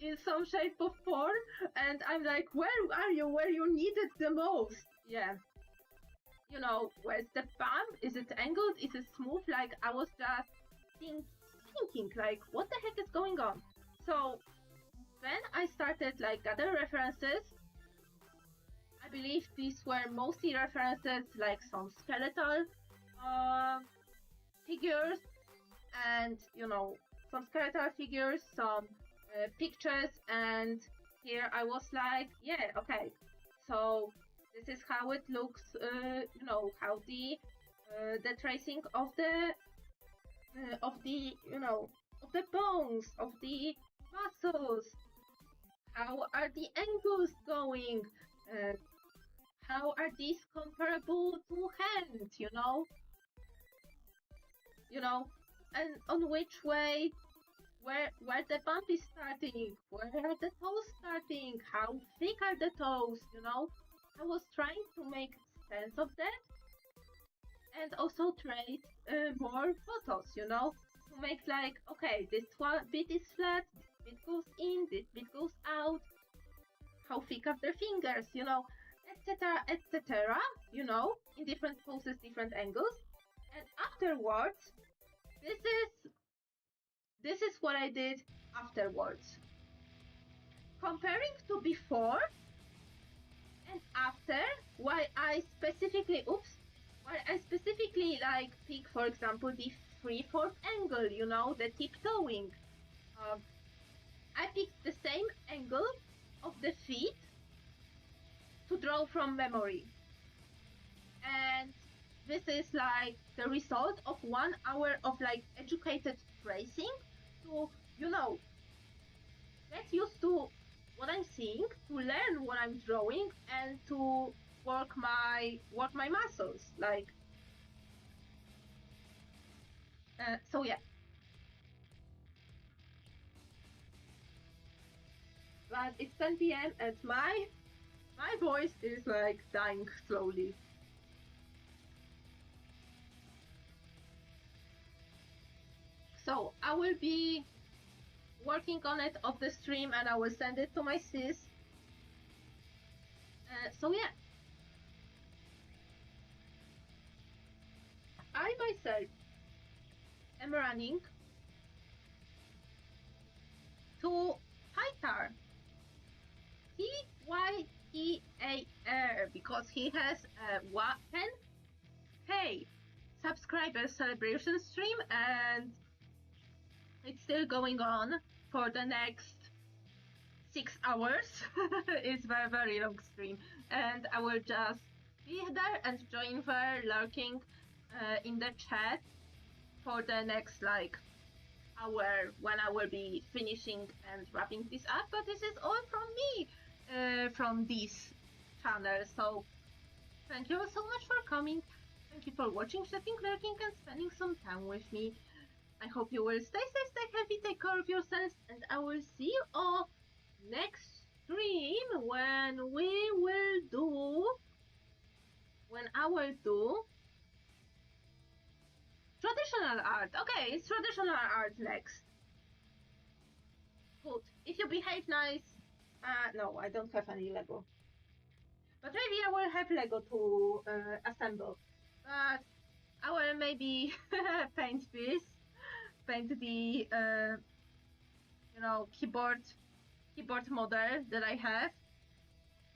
in some shape of form, and I'm like, where are you? Where you need it the most? Yeah. Where's the bump? Is it angled? Is it smooth? Like, I was just thinking, like, what the heck is going on? So then I started, gather references. I believe these were mostly references, like some skeletal figures, and, some skeletal figures, some pictures, and here I was like, yeah, okay, so this is how it looks, how the tracing of the bones, of the muscles, how are the angles going, how are these comparable to hands, and on which way, where the bump is starting, where are the toes starting, how thick are the toes, I was trying to make sense of that, and also trace more photos, to make okay, this one bit is flat, this bit goes in, this bit goes out, how thick are their fingers, etc., etc., in different poses, different angles. And afterwards, this is what I did afterwards. Comparing to before and after, why I specifically pick, for example, the 3/4 angle, the tiptoeing. I picked the same angle of the feet to draw from memory. And this is the result of 1 hour of educated tracing to, get used to what I'm seeing, to learn what I'm drawing, and to work my muscles. Like, so yeah. But it's 10 p.m. and my voice is like dying slowly. So I will be working on it off the stream and I will send it to my sis. So yeah. I myself am running to Tytar. Tytear, because he has a 10K subscriber celebration stream and it's still going on for the next 6 hours. It's a very, very long stream, and I will just be there and join there, lurking in the chat for the next like hour when I will be finishing and wrapping this up. But this is all from me, from this channel. So thank you so much for coming. Thank you for watching, chatting, lurking, and spending some time with me. I hope you will stay safe, stay healthy, take care of yourselves, and I will see you all next stream when I will do traditional art. Okay, it's traditional art next. Good. If you behave nice. No, I don't have any Lego. But maybe I will have Lego to assemble. But I will maybe paint this. Paint the keyboard model that I have.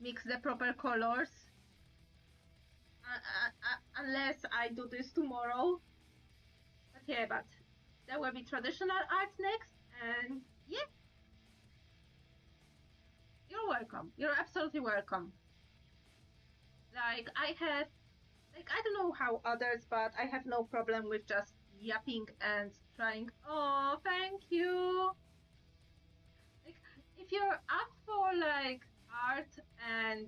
Mix the proper colors. Unless I do this tomorrow. But yeah, but there will be traditional art next, and yeah. You're welcome. You're absolutely welcome. Like, I don't know how others, but I have no problem with just yapping and trying. Oh, thank you. Like, if you're up for like art and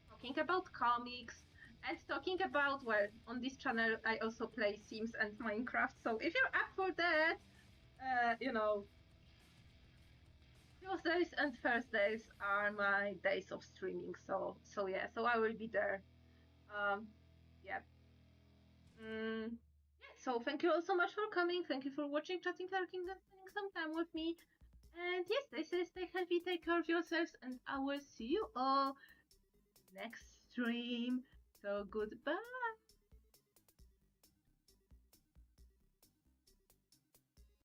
talking about comics and talking about, well, on this channel I also play Sims and Minecraft, so if you're up for that, Tuesdays and Thursdays are my days of streaming, so yeah, so I will be there. Yeah. Yeah, so thank you all so much for coming. Thank you for watching, chatting, lurking, and spending some time with me. And yes, stay safe, stay healthy, take care of yourselves, and I will see you all next stream. So goodbye.